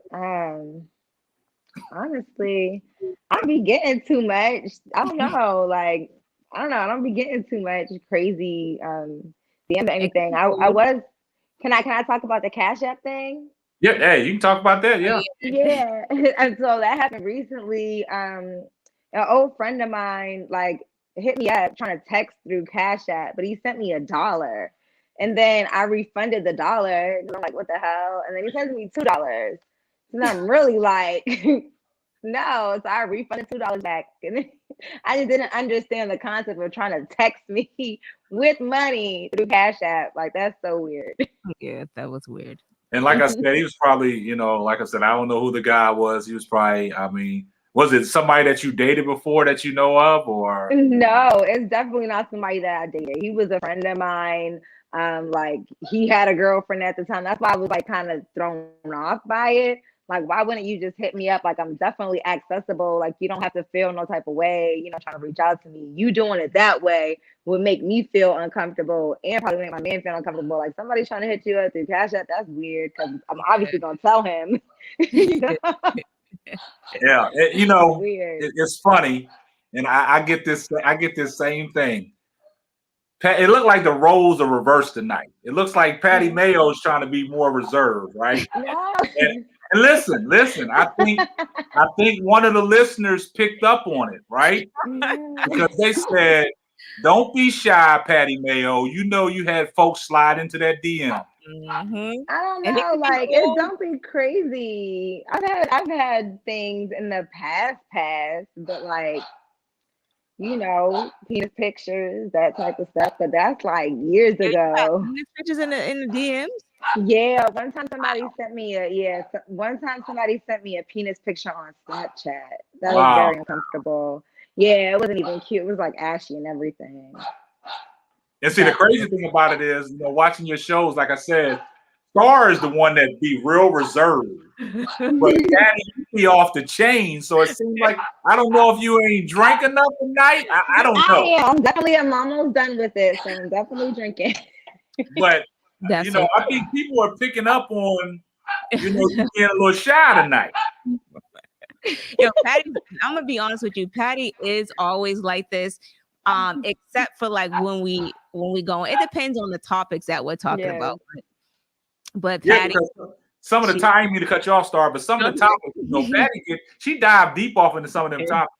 Honestly, I don't be getting too much. I don't know. Like, I don't know. I don't be getting too much crazy DM or It could anything. be I cool. was can I talk about the Cash App thing? Yeah, hey, you can talk about that. Yeah. Yeah. And so that happened recently. An old friend of mine like hit me up trying to text through Cash App, but he sent me $1. And then I refunded the dollar. And I'm like, what the hell? And then he sends me $2. And I'm really like, no. So I refunded $2 back. And then I just didn't understand the concept of trying to text me with money through Cash App. Like, that's so weird. Yeah, that was weird. And like I said, he was probably, like I said, I don't know who the guy was. He was probably, I mean, was it somebody that you dated before that you know of, or? No, it's definitely not somebody that I dated. He was a friend of mine. Like he had a girlfriend at the time. That's why I was like kind of thrown off by it. Like, why wouldn't you just hit me up? Like, I'm definitely accessible. Like, you don't have to feel no type of way, trying to reach out to me. You doing it that way would make me feel uncomfortable and probably make my man feel uncomfortable. Like, somebody trying to hit you up through Cash App, that's weird because I'm obviously going to tell him. Yeah, Weird. it's funny, and I get this same thing. It looked like the roles are reversed tonight. It looks like Patty Mayyo is trying to be more reserved, right? No. And listen. I think one of the listeners picked up on it, right? Because they said, "Don't be shy, Patty Mayyo. You know you had folks slide into that DM." Mm-hmm. I don't And it know, could be like cool. it don't be crazy. I've had things in the past, but like penis pictures, that type of stuff. But that's like years Yeah, you got ago. penis pictures in the DMs. Yeah, one time somebody sent me a penis picture on Snapchat. That was Wow. very uncomfortable. Yeah, it wasn't even cute. It was like ashy and everything. And see, the crazy thing about it is, watching your shows, like I said, Star is the one that be real reserved. But Daddy, you be off the chain. So it seems like, I don't know if you ain't drank enough tonight. I don't know. I'm definitely, I'm almost done with it. So I'm definitely drinking. But, That's so I think people are picking up on, you being a little shy tonight. Yo, Patty, I'm gonna be honest with you. Patty is always like this, except for like when we go. It depends on the topics that we're talking about. But Patty, because some of the time, I didn't mean to cut you off, Star, but some of the topics, Patty, she dived deep off into some of them topics.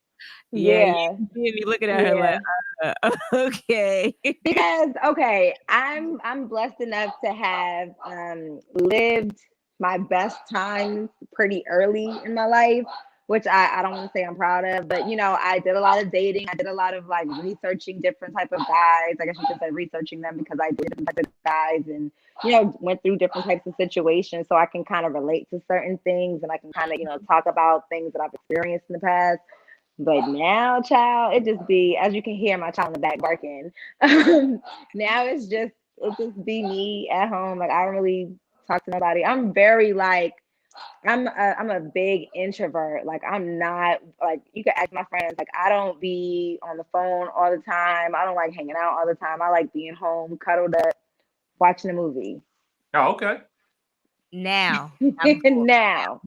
Yeah, you see me looking at her like, okay. Because I'm blessed enough to have lived my best times pretty early in my life, which I don't want to say I'm proud of, but I did a lot of dating. I did a lot of like researching different type of guys. I guess you could say researching them because I did different types of guys and went through different types of situations, so I can kind of relate to certain things and I can kind of talk about things that I've experienced in the past. But now, child, it just be, as you can hear my child in the back barking. Now it just be me at home. Like I don't really talk to nobody. I'm very like I'm a big introvert. Like I'm not like you can ask my friends. Like I don't be on the phone all the time. I don't like hanging out all the time. I like being home, cuddled up, watching a movie. Oh, okay. Now. now.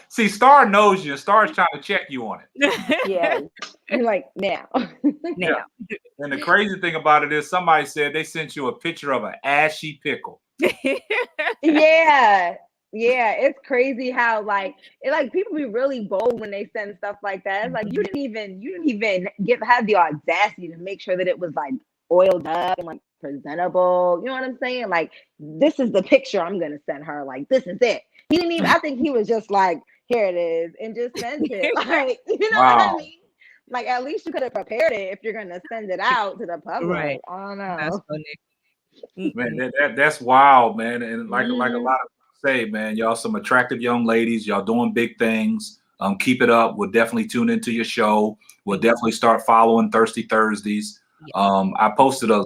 See, Star knows you. Star's trying to check you on it. Yeah. I'm like now. Now. And the crazy thing about it is somebody said they sent you a picture of an ashy pickle. Yeah. It's crazy how like people be really bold when they send stuff like that. It's like you didn't even have the audacity to make sure that it was like oiled up and like presentable. You know what I'm saying? Like this is the picture I'm gonna send her. Like this is it. He didn't even. I think he was just like, here it is, and just sent it. Like what I mean? Like at least you could have prepared it if you're gonna send it out to the public. Right. I don't know. That's funny. Man, that's wild, man. And like a lot of people say, man, y'all some attractive young ladies. Y'all doing big things. Keep it up. We'll definitely tune into your show. We'll definitely start following Thirsty Thursdays. I posted their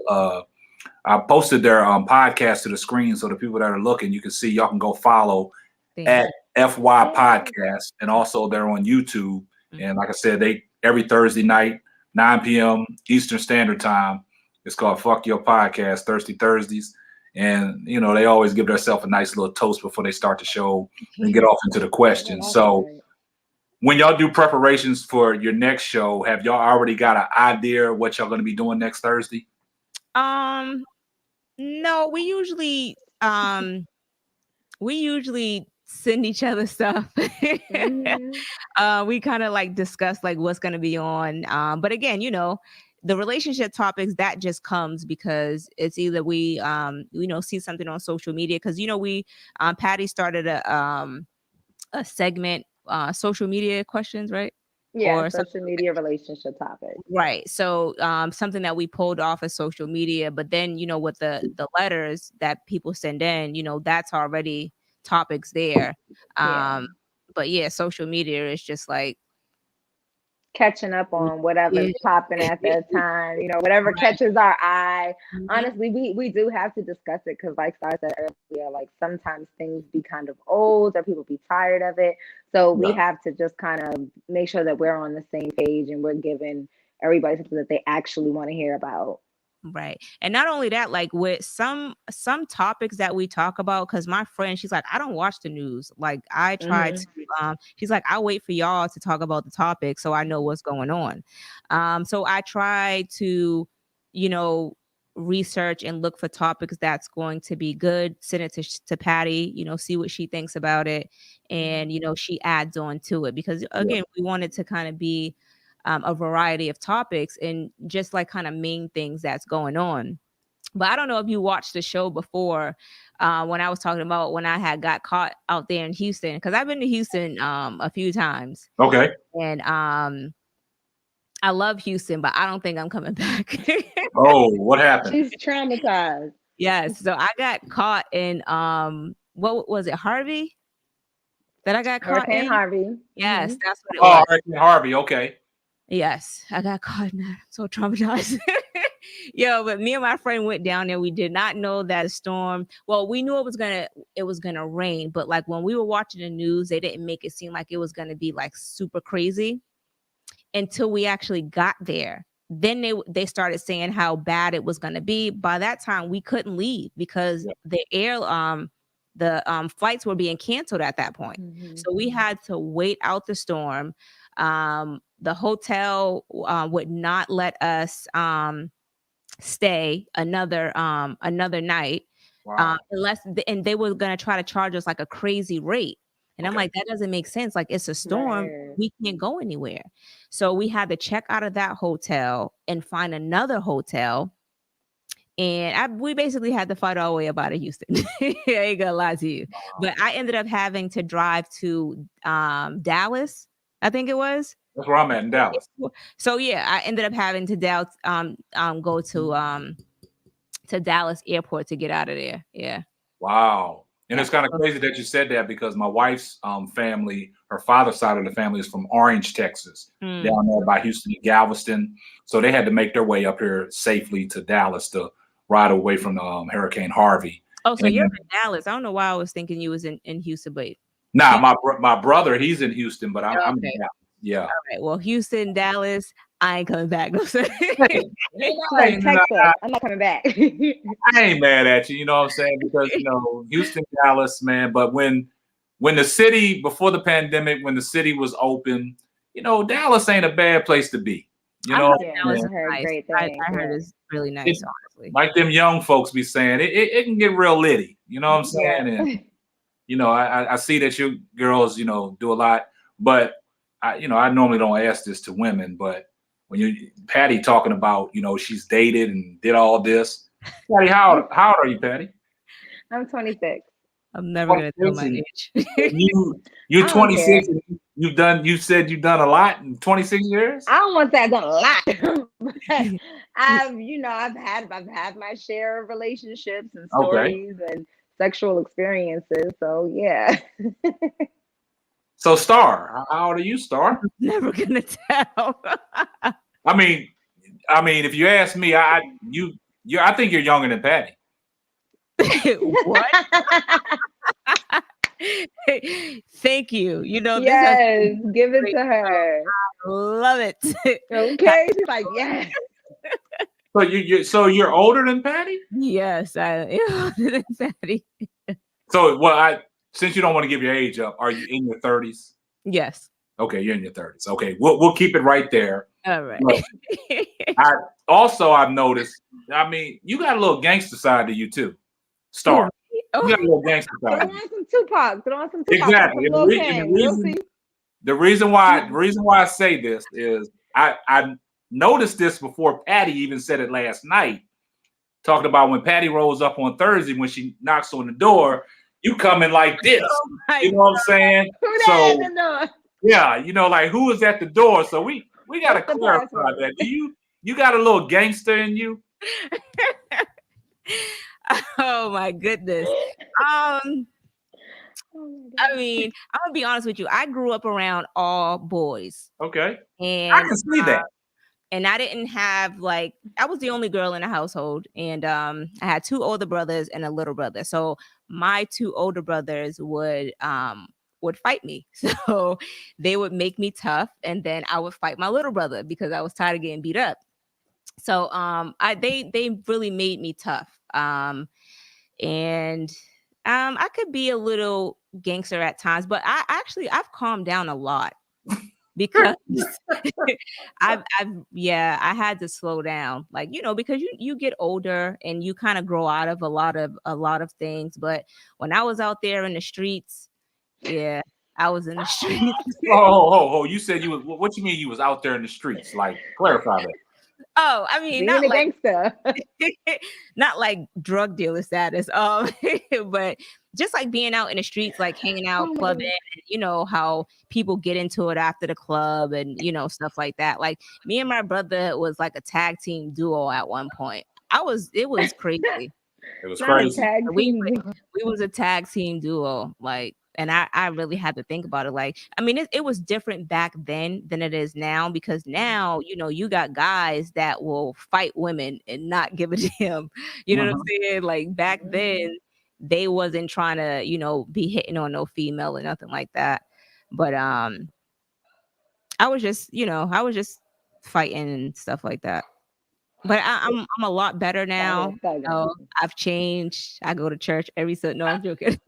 podcast to the screen so the people that are looking, you can see. Y'all can go follow at FY Podcast, and also they're on YouTube. And like I said, they every Thursday night, 9 p.m. Eastern Standard Time. It's called Fuck Your Podcast, Thirsty Thursdays. And, they always give themselves a nice little toast before they start the show and get off into the questions. So when y'all do preparations for your next show, have y'all already got an idea of what y'all going to be doing next Thursday? No, we usually send each other stuff. We kind of like discuss like what's going to be on. But again, the relationship topics that just comes because it's either we see something on social media because we Patty started a segment, social media questions, right? Yeah, or social media relationship topic. Right. So something that we pulled off of social media, but then with the letters that people send in, that's already topics there. But yeah, social media is just like catching up on whatever's popping at that time, whatever catches our eye. Honestly, we do have to discuss it because, like I said earlier, like sometimes things be kind of old or people be tired of it. So we have to just kind of make sure that we're on the same page and we're giving everybody something that they actually want to hear about. Right. And not only that, like with some topics that we talk about, because my friend, she's like, I don't watch the news. Like I try to, she's like, I wait for y'all to talk about the topic so I know what's going on. So I try to, research and look for topics that's going to be good, send it to Patty, see what she thinks about it. And, she adds on to it because again, we want it to kind of be a variety of topics and just like kind of main things that's going on. But I don't know if you watched the show before when I was talking about when I got caught out there in Houston, because I've been to Houston a few times. Okay. And I love Houston, but I don't think I'm coming back. Oh, what happened? She's traumatized. Yes. So I got caught in what was it, Harvey? That I got caught Hurricane in? Harvey. Yes, that's what it was. Hurricane Harvey. Okay. Yes, I got caught in that. I'm so traumatized. But me and my friend went down there. We did not know that storm. Well, we knew it was gonna rain, but like when we were watching the news, they didn't make it seem like it was gonna be like super crazy until we actually got there. Then they started saying how bad it was gonna be. By that time, we couldn't leave because the flights were being canceled at that point. So we had to wait out the storm. The hotel would not let us stay another night unless and they were going to try to charge us like a crazy rate. And I'm like, that doesn't make sense. Like, it's a storm. Right. We can't go anywhere. So we had to check out of that hotel and find another hotel. And we basically had to fight our way up out of Houston. I ain't gonna lie to you. But I ended up having to drive to Dallas, I think it was. That's where I'm at in Dallas. So I ended up having to go to Dallas airport to get out of there. Yeah. Wow. And it's kind of crazy that you said that because my wife's family, her father's side of the family is from Orange, Texas, down there by Houston and Galveston. So they had to make their way up here safely to Dallas to ride away from Hurricane Harvey. Oh, so you're in Dallas. I don't know why I was thinking you was in Houston, but my brother, he's in Houston, but I'm in Dallas. Yeah. All right. Well, Houston, Dallas, I ain't coming back. No, sir. I'm not coming back. I ain't mad at you. You know what I'm saying? Because Houston, Dallas, man. But when the city before the pandemic, when the city was open, Dallas ain't a bad place to be. Dallas is nice. I heard it's really nice, honestly. Like them young folks be saying, it can get real litty. You know what I'm saying? And I see that you girls, do a lot, but I normally don't ask this to women, but when Patty talking about, she's dated and did all this. Patty, how old are you, Patty? I'm 26. I'm never gonna tell my age. You're 26. And you said you've done a lot in 26 years. I don't want to say I've done a lot. I've had my share of relationships and stories and sexual experiences. So yeah. So Star, how old are you, Star? I'm never gonna tell. I mean, if you ask me, I think you're younger than Patty. What? Thank you. Yes, give it to her. I love it. Okay, she's like, yes. So you're older than Patty? Yes, I am older than Patty. So since you don't want to give your age up, are you in your 30s? Yes. Okay, you're in your 30s. Okay, we'll keep it right there. All right. I've noticed. I mean, you got a little gangster side to you too, Star. You got a little gangster side. Throw on some Tupac. Exactly. The reason why I say this is I noticed this before Patty even said it last night. Talking about when Patty rolls up on Thursday when she knocks on the door, you come in like this. You know what I'm saying? Like who is at the door? So we got to clarify that. Do you got a little gangster in you? Oh my goodness. I mean, I'm gonna be honest with you. I grew up around all boys, Okay. I and can see that. and I didn't have like I was the only girl in the household, and I had 2 older brothers and a little brother. So my 2 older brothers would fight me. So they would make me tough, and then I would fight my little brother because I was tired of getting beat up. So they really made me tough. And I could be a little gangster at times, but I've calmed down a lot because I had to slow down, like, because you get older and you kind of grow out of a lot of things. But when I was out there in the streets, yeah, I was in the streets. Oh, you said you was. What you mean you was out there in the streets? Like, clarify that. Oh, I mean, Being not a like gangster. not like drug dealer status, but just like being out in the streets, like hanging out, Oh my clubbing, God. and you know how people get into it after the club and stuff like that. Like me and my brother was like a tag team duo at one point. It was crazy. It was Not a crazy. tag team. We was a tag team duo, like, and I really had to think about it. Like, I mean, it was different back then than it is now, because now, you got guys that will fight women and not give a damn. You know what I'm saying? Like back then, they wasn't trying to, be hitting on no female or nothing like that. But I was just fighting and stuff like that. But I'm a lot better now. I've changed. I go to church every Sunday. No, I'm joking.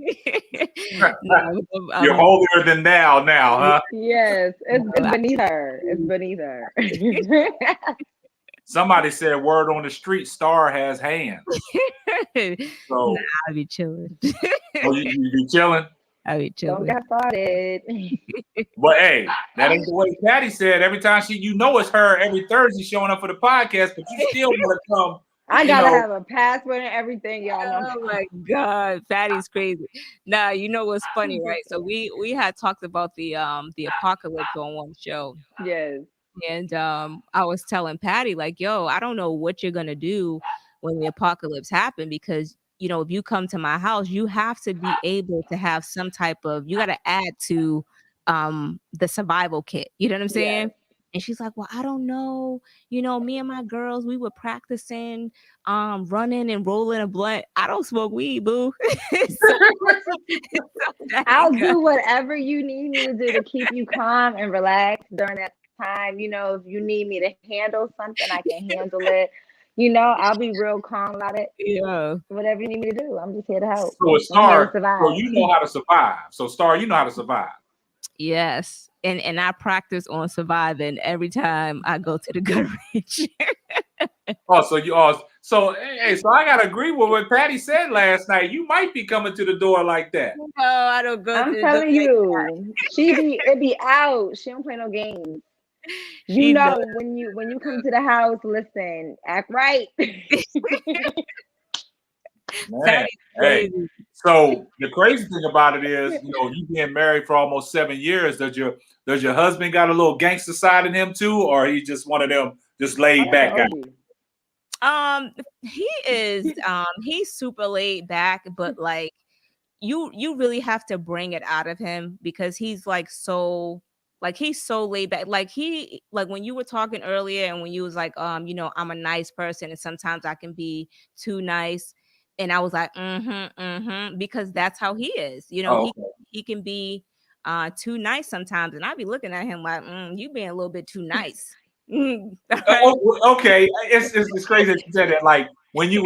No, You're holier than thou now, huh? Yes, it's beneath her. It's beneath her. Somebody said, "Word on the street, Star has hands." So, I be chilling. you be chilling. I be Don't chilling. get started. But hey, that ain't the way Patty said. Every time it's her every Thursday showing up for the podcast, but you still want to come. I gotta have a password and everything, y'all know. Oh my God, Fatty's crazy. Nah, you know what's funny, right? So we had talked about the apocalypse on one show. Yes. And I was telling Patty, like, yo, I don't know what you're gonna do when the apocalypse happen, because if you come to my house, you have to be able to have some type of, you got to add to the survival kit. You know what I'm saying? Yes. And she's like, well, I don't know. Me and my girls, we were practicing running and rolling a blunt. I don't smoke weed, boo. I'll do whatever you need me to do to keep you calm and relaxed during that time. If you need me to handle something, I can handle it. I'll be real calm about it. Yeah. Whatever you need me to do, I'm just here to help. So Star, so you know how to survive. So Star, you know how to survive. Yes. And I practice on surviving every time I go to the gun range. So I gotta agree with what Patty said last night. You might be coming to the door like that. No, I don't go. I'm telling you, it be out. She don't play no games. When you come to the house, listen, act right. Man, hey. So the crazy thing about it is, you being married for almost 7 years. Does your husband got a little gangster side in him too, or he just one of them just laid back guys? He is. He's super laid back, but like you really have to bring it out of him, because he's like so. Like he's so laid back. Like when you were talking earlier, and when you was like, I'm a nice person, and sometimes I can be too nice. And I was like, because that's how he is. He can be too nice sometimes. And I'd be looking at him like, you being a little bit too nice. Okay. It's crazy that you said that. Like when you're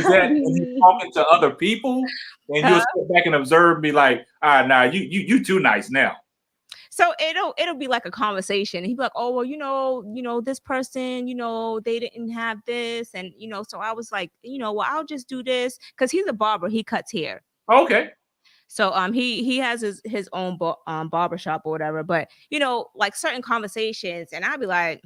talking to other people, and you'll sit back and observe and be like, nah, you too nice now. So it'll be like a conversation. He'd be like, oh, well, this person, they didn't have this. And, so I was like, well, I'll just do this. Cause he's a barber. He cuts hair. Okay. So he has his own barbershop or whatever. But, like certain conversations, and I'd be like,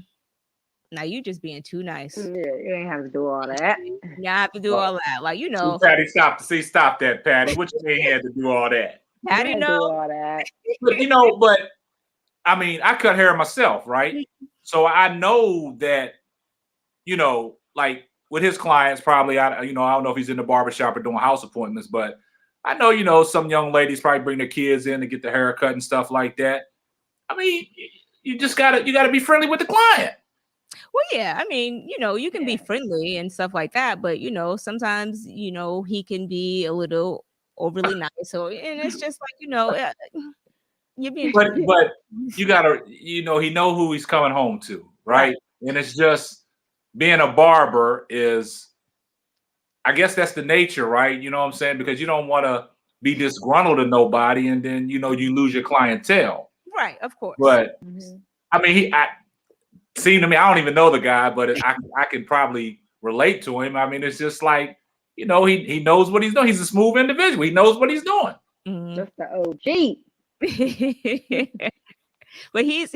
now you just being too nice. Yeah, you ain't have to do all that. Yeah, I have to do all that. Like, Patty, stop that, Patty. What you mean you had to do all that? Patty, do all that. But I mean, I cut hair myself, right? So I know that, like with his clients, probably, I don't know if he's in the barbershop or doing house appointments, but I know, some young ladies probably bring their kids in to get the haircut and stuff like that. I mean, you gotta be friendly with the client. Well, yeah, I mean, you can be friendly and stuff like that, but sometimes, he can be a little overly nice. So, and it's just like, you're being too But you gotta, he know who he's coming home to, right? And it's just being a barber is, I guess that's the nature, right? You know what I'm saying? Because you don't want to be disgruntled to nobody, and then you lose your clientele. Right, of course. But I mean, seemed to me, I don't even know the guy, but I can probably relate to him. I mean, it's just like, he knows what he's doing. He's a smooth individual. He knows what he's doing. Just the OG. But he's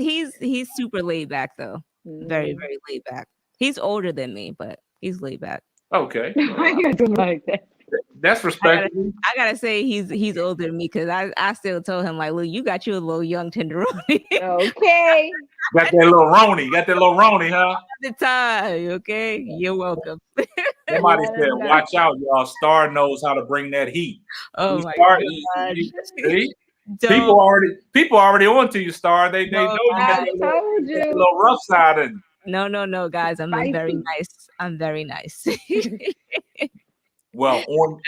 super laid back though. Very, very laid back. He's older than me, but he's laid back. Okay. Why you doing like that? That's respectable. I gotta say he's older than me because I still told him like, look, you got you a little young tenderoni. Okay. Got that little Roni, huh? All the time, okay? You're welcome. Somebody said, watch out, y'all. Star knows how to bring that heat. Oh my Star, God. See? People already on to you, Star. They know you got that little rough side in. No, guys. I'm very nice. I'm very nice. Well, on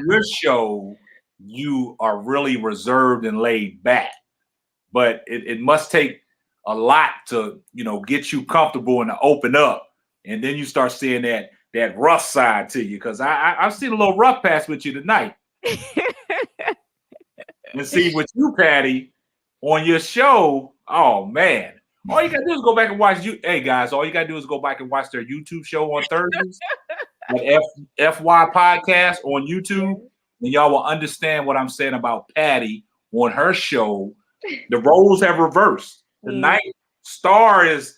your show, you are really reserved and laid back, but it must take a lot to get you comfortable and to open up, and then you start seeing that rough side to you. Because I've seen a little rough pass with you tonight, and see with you, Patty, on your show. Oh man. All you gotta do is go back and watch Hey guys, all you gotta do is go back and watch their YouTube show on Thursdays, the FY podcast on YouTube, and y'all will understand what I'm saying about Patty on her show. The roles have reversed. Tonight, Star is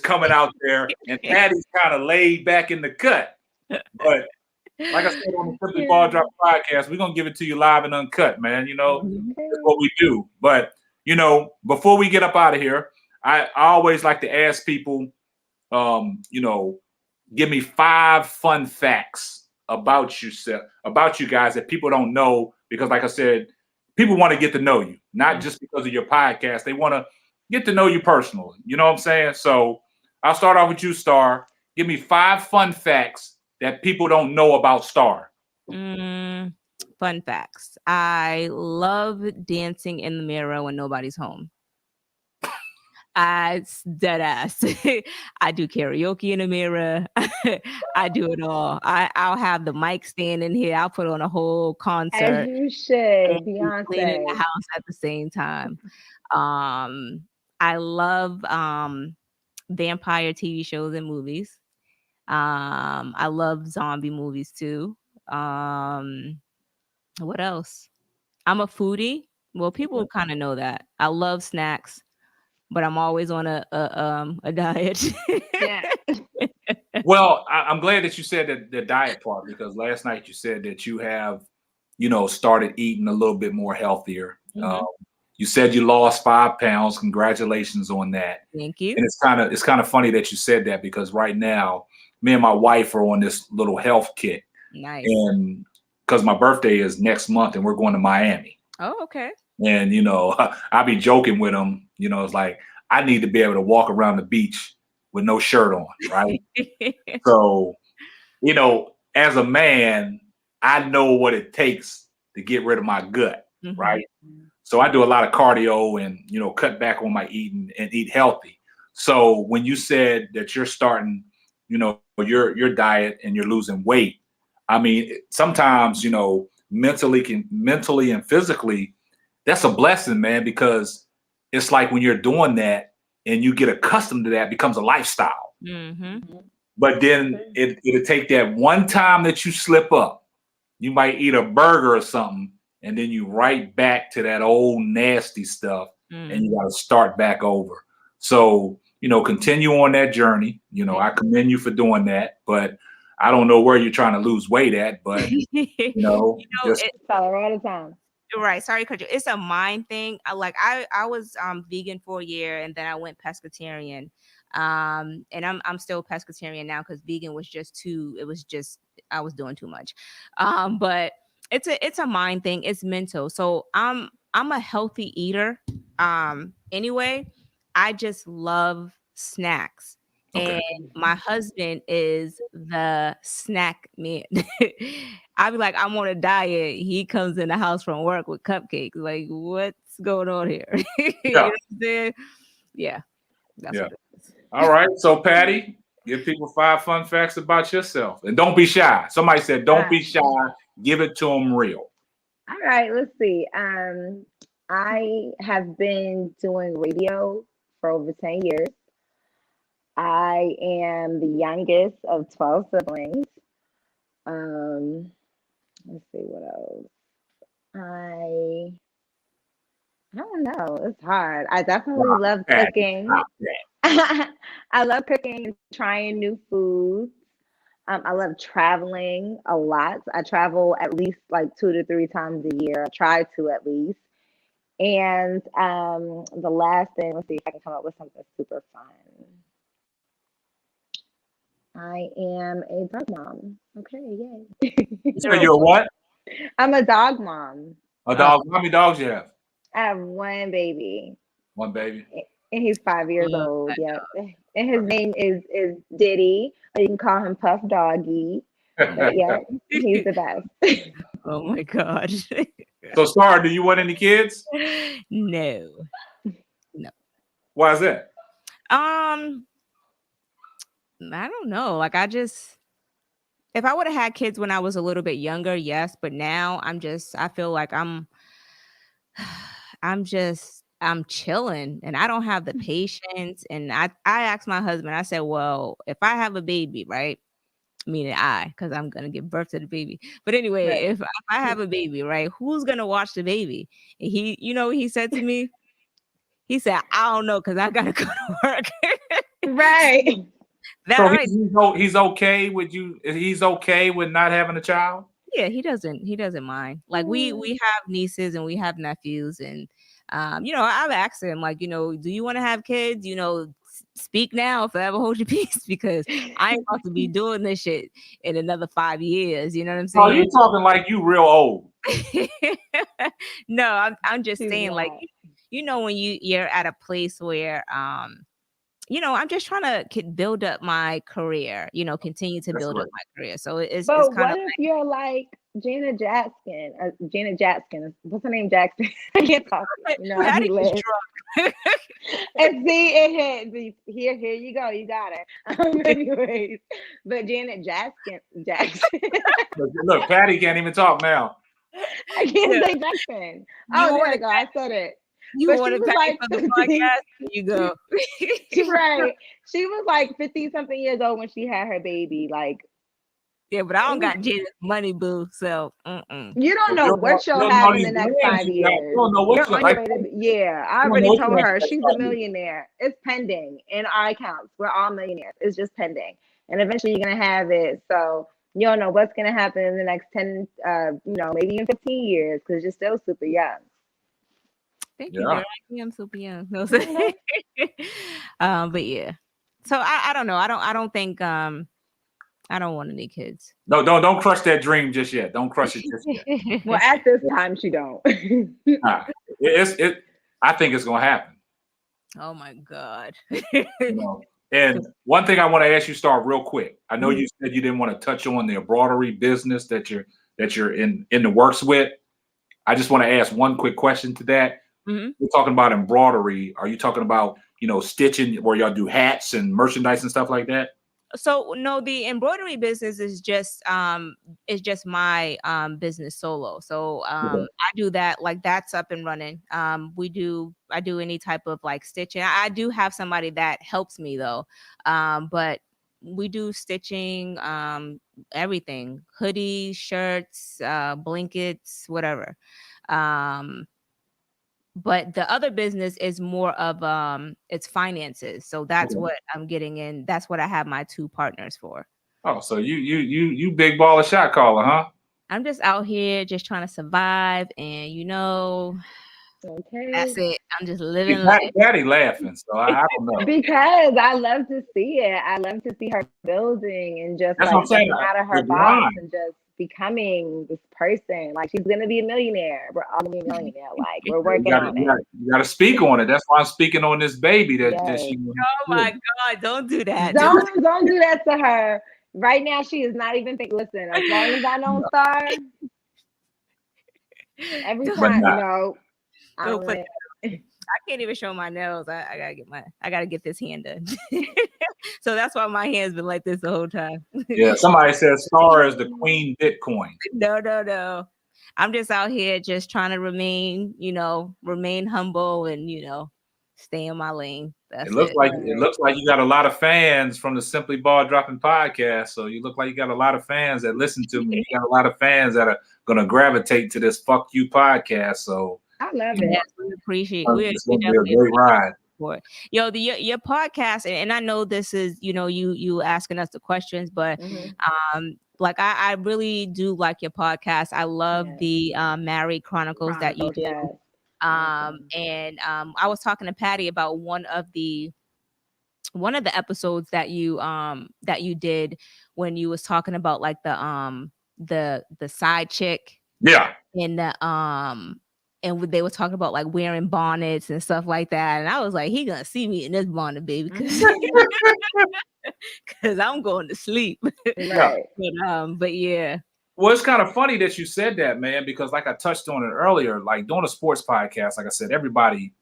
coming out there, and Patty's kind of laid back in the cut. But like I said on the Simply Ball Drop podcast, we're gonna give it to you live and uncut, man. That's what we do. But before we get up out of here, I always like to ask people, give me 5 fun facts about yourself, about you guys that people don't know, because like I said, people want to get to know you, not just because of your podcast. They want to get to know you personally. You know what I'm saying? So I'll start off with you, Star. Give me 5 fun facts that people don't know about Star. Fun facts. I love dancing in the mirror when nobody's home. Dead ass. I do karaoke in the mirror. I do it all. I'll have the mic stand in here. I'll put on a whole concert. As you should, Beyonce. Cleaning the house at the same time. I love vampire TV shows and movies. I love zombie movies too. What else? I'm a foodie. Well, people kind of know that. I love snacks, but I'm always on a diet. Yeah. Well, I'm glad that you said the diet part, because last night you said that you have, started eating a little bit more healthier. You said you lost 5 pounds. Congratulations on that. Thank you. And it's kind of funny that you said that, because right now, me and my wife are on this little health kick. Nice. And because my birthday is next month and we're going to Miami. Oh, okay. And, I'll be joking with them. It's like, I need to be able to walk around the beach with no shirt on, right? So, as a man, I know what it takes to get rid of my gut, right? So I do a lot of cardio and, cut back on my eating and eat healthy. So when you said that you're starting, your diet and you're losing weight, I mean, sometimes, mentally and physically, that's a blessing, man, because it's like when you're doing that and you get accustomed to that, it becomes a lifestyle. But then it'll take that one time that you slip up. You might eat a burger or something, and then you right back to that old nasty stuff, and you got to start back over. So, continue on that journey. I commend you for doing that, but I don't know where you're trying to lose weight at, but, just tell her all the time. Right. Sorry, Coach. It's a mind thing. I was vegan for a year, and then I went pescatarian. And I'm still pescatarian now because vegan was just I was doing too much. But it's a mind thing. It's mental. So I'm a healthy eater. Anyway, I just love snacks. Okay. And my husband is the snack man. I be like, I'm on a diet. He comes in the house from work with cupcakes. Like, what's going on here? You know Yeah. what I'm saying? Yeah, that's Yeah. what it is. All right. So, Patty, give people 5 fun facts about yourself. And don't be shy. Somebody said, don't be shy. Give it to them real. All right, let's see. I have been doing radio for over 10 years. I am the youngest of 12 siblings. Um, let's see what else. I don't know. It's hard. I definitely love Patty, cooking. stop that. I love cooking and trying new foods. I love traveling a lot. I travel at least like 2 to 3 times a year. I try to at least. And the last thing, let's see if I can come up with something super fun. I am a dog mom. Okay, yay. So you're what? I'm a dog mom. A dog. How many dogs you have? I have one baby, One baby. and he's 5 years Love old. that Yep. And his name is Diddy, or you can call him Puff Doggy. But yeah, he's the best. Oh my God. So, Star, do you want any kids? No. Why is that? I don't know. Like if I would have had kids when I was a little bit younger, yes, but now I feel like I'm chilling and I don't have the patience. And I asked my husband, I said, well, if I have a baby, right? Meaning because I'm gonna give birth to the baby. But anyway, Right. if I have a baby, right, who's gonna watch the baby? And he said to me, he said, I don't know, because I gotta go to work. Right. That So right. he's okay with you. He's okay with not having a child. Yeah, he doesn't mind. Like we have nieces and we have nephews, and I've asked him, like, do you want to have kids? Speak now, forever hold your peace, because I ain't about to be doing this shit in another 5 years. You know what I'm Oh, saying? you're talking like you real old. No, I'm just She's saying, like, not. when you're at a place where I'm just trying to build up my career, continue to That's build right. up my career. So it's But kind what of if you're like Janet Jackson? Janet Jackson. What's her name? Jackson. I can't talk. how I do be you lit. drunk? And see, it hit. Here you go. You got it. Anyways, but Janet Jackson. Look, Patty can't even talk now. I can't Yeah. say Jackson. You Oh, there want we go. I said it. You But want she to was pay like for the 50. podcast? You go. Right. She was like 50 something years old when she had her baby. Like, Yeah, but I don't it got was, Jenna's money, boo. So, you don't know what You she'll don't know have in these the next brands 5 you got. You years. don't know what You're you on like. your way to, yeah, I You don't know already what you told have her to she's a millionaire. It's pending in our accounts. We're all millionaires. It's just pending. And eventually you're going to have it. So you don't know what's going to happen in the next 10, maybe in 15 years, because you're still super young. Thank you, Yeah. girl. I'm super young. No, Mhm. but yeah. So I don't know. I don't think I don't want any kids. No, don't crush that dream just yet. Don't crush it just yet. Well, at this time, she don't. Nah, I think it's gonna happen. Oh my God. You know. And one thing I want to ask you, Star, real quick. I know Mhm. you said you didn't want to touch on the embroidery business that you're in the works with. I just want to ask one quick question to that. Mhm. We're talking about embroidery. Are you talking about stitching where y'all do hats and merchandise and stuff like that? So no, the embroidery business is just my business solo. So Okay. I do that, like, that's up and running. I do any type of like stitching. I do have somebody that helps me though. But we do stitching, everything, hoodies, shirts, blankets, whatever. But the other business is more of it's finances. So that's Okay. what I'm getting in. That's what I have my 2 partners for. Oh, so you big baller shot caller, huh? I'm just out here just trying to survive, and Okay. that's it. I'm just living Patty, life. Patty laughing, so I don't know. Because I love to see it. I love to see her building and just That's what like I'm saying. stepping out of her The box grind. and just becoming this person. Like, she's gonna be a millionaire. We're all gonna be a millionaire. Like, we're working on it. You gotta speak on it. That's why I'm speaking on this baby that Yes. she. Oh my God, don't do that. Don't do that to her. Right now, she is not even thinking. Listen, as long as I don't start, every Don't- time, not. no, I Don't put went. I can't even show my nails. I gotta get this hand done. So that's why my hand's been like this the whole time. Yeah, somebody said Star is the queen Bitcoin. No. I'm just out here just trying to remain humble and stay in my lane. That's It looks it. like you got a lot of fans from the Simply Ball Dropping podcast. So you look like you got a lot of fans that listen to me. You got a lot of fans that are gonna gravitate to this "fuck you" podcast. So I love Yes, it. we appreciate. it's gonna be a great ride. For it. Your podcast, and I know this is you asking us the questions, but like I really do like your podcast. I love the Married Chronicles that you do. Yes. And I was talking to Patty about one of the episodes that you did when you was talking about like the side chick Yeah. and and they were talking about like wearing bonnets and stuff like that. And I was like, he gonna see me in this bonnet, baby, because I'm going to sleep. Right. But yeah. Well, it's kind of funny that you said that, man, because like I touched on it earlier, like doing a sports podcast, like I said, everybody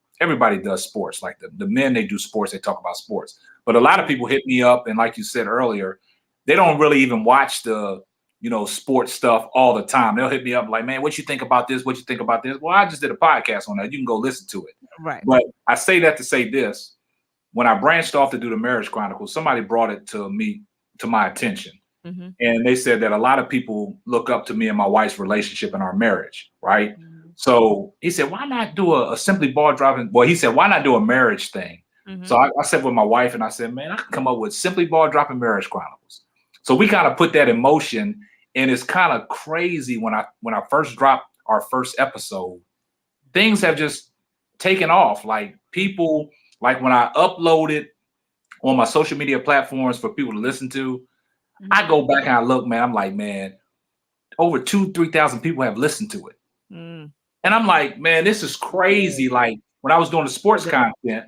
does sports. Like the men, they do sports, they talk about sports. But a lot of people hit me up, and like you said earlier, they don't really even watch the sports stuff all the time. They'll hit me up like, man, what you think about this? What you think about this? Well, I just did a podcast on that. You can go listen to it. Right. But I say that to say this. When I branched off to do the Marriage Chronicles, somebody brought it to my attention. Mm-hmm. And they said that a lot of people look up to me and my wife's relationship and our marriage, right? Mm-hmm. So he said, why not do a Simply Ball Dropping? Well, he said, why not do a marriage thing? Mm-hmm. So I said with my wife, and I said, man, I can come up with Simply Ball Dropping Marriage Chronicles. So we kind of put that in motion. And it's kind of crazy when I first dropped our first episode, things have just taken off. Like people, like when I upload it on my social media platforms for people to listen to, I go back and I look, man, I'm like, man, over 2,000-3,000 people have listened to it. And I'm like, man, this is crazy. Like when I was doing the sports content,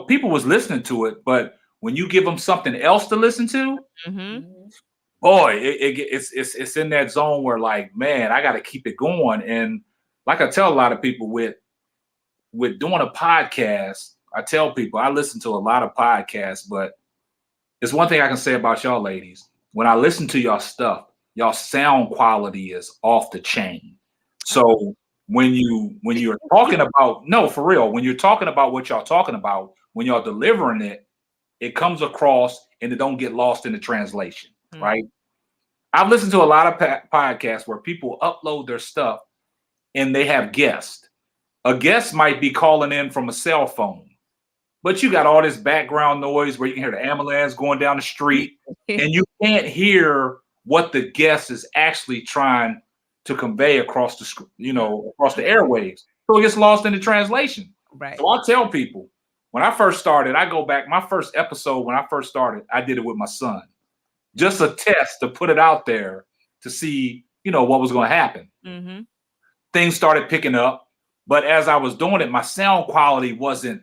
people was listening to it, but when you give them something else to listen to, boy, it's in that zone where like, man, I got to keep it going. And like I tell a lot of people with doing a podcast, I tell people I listen to a lot of podcasts, but there's one thing I can say about y'all ladies. When I listen to y'all stuff, y'all sound quality is off the chain. So when you're talking about, no, for real, when you're talking about what y'all talking about, when y'all delivering it, it comes across and it don't get lost in the translation, right? I've listened to a lot of podcasts where people upload their stuff and they have guests. A guest might be calling in from a cell phone, but you got all this background noise where you can hear the ambulance going down the street and you can't hear what the guest is actually trying to convey across the airwaves. So it gets lost in the translation. Right. So I tell people, when I first started, I go back, my first episode, when I first started, I did it with my son. Just a test to put it out there to see, what was going to happen. Mm-hmm. Things started picking up. But as I was doing it, my sound quality wasn't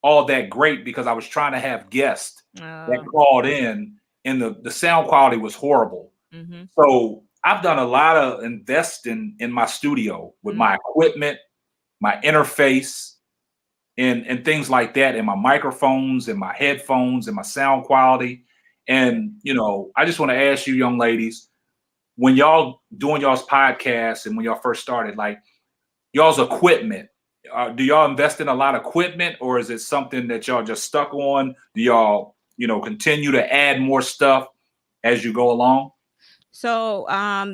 all that great because I was trying to have guests that called in, and the sound quality was horrible. Mm-hmm. So I've done a lot of investing in my studio with my equipment, my interface, and things like that, and my microphones and my headphones and my sound quality. And, I just want to ask you young ladies, when y'all doing y'all's podcast and when y'all first started, like y'all's equipment, do y'all invest in a lot of equipment, or is it something that y'all just stuck on? Do y'all, continue to add more stuff as you go along? So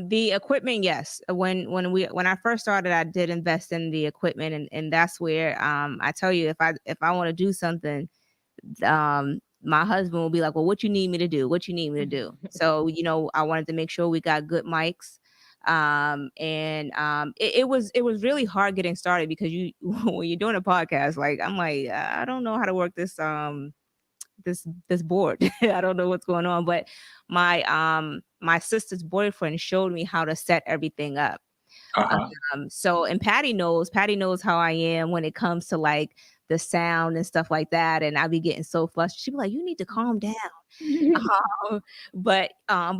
the equipment, yes. When I first started, I did invest in the equipment, and that's where I tell you, if I want to do something, my husband will be like, well, what you need me to do? What you need me to do? So, I wanted to make sure we got good mics. It was really hard getting started because when you're doing a podcast, like I'm like, I don't know how to work this board. I don't know what's going on, but my my sister's boyfriend showed me how to set everything up. Uh-huh. So, and Patty knows how I am when it comes to like the sound and stuff like that. And I be getting so flushed. She be like, you need to calm down. But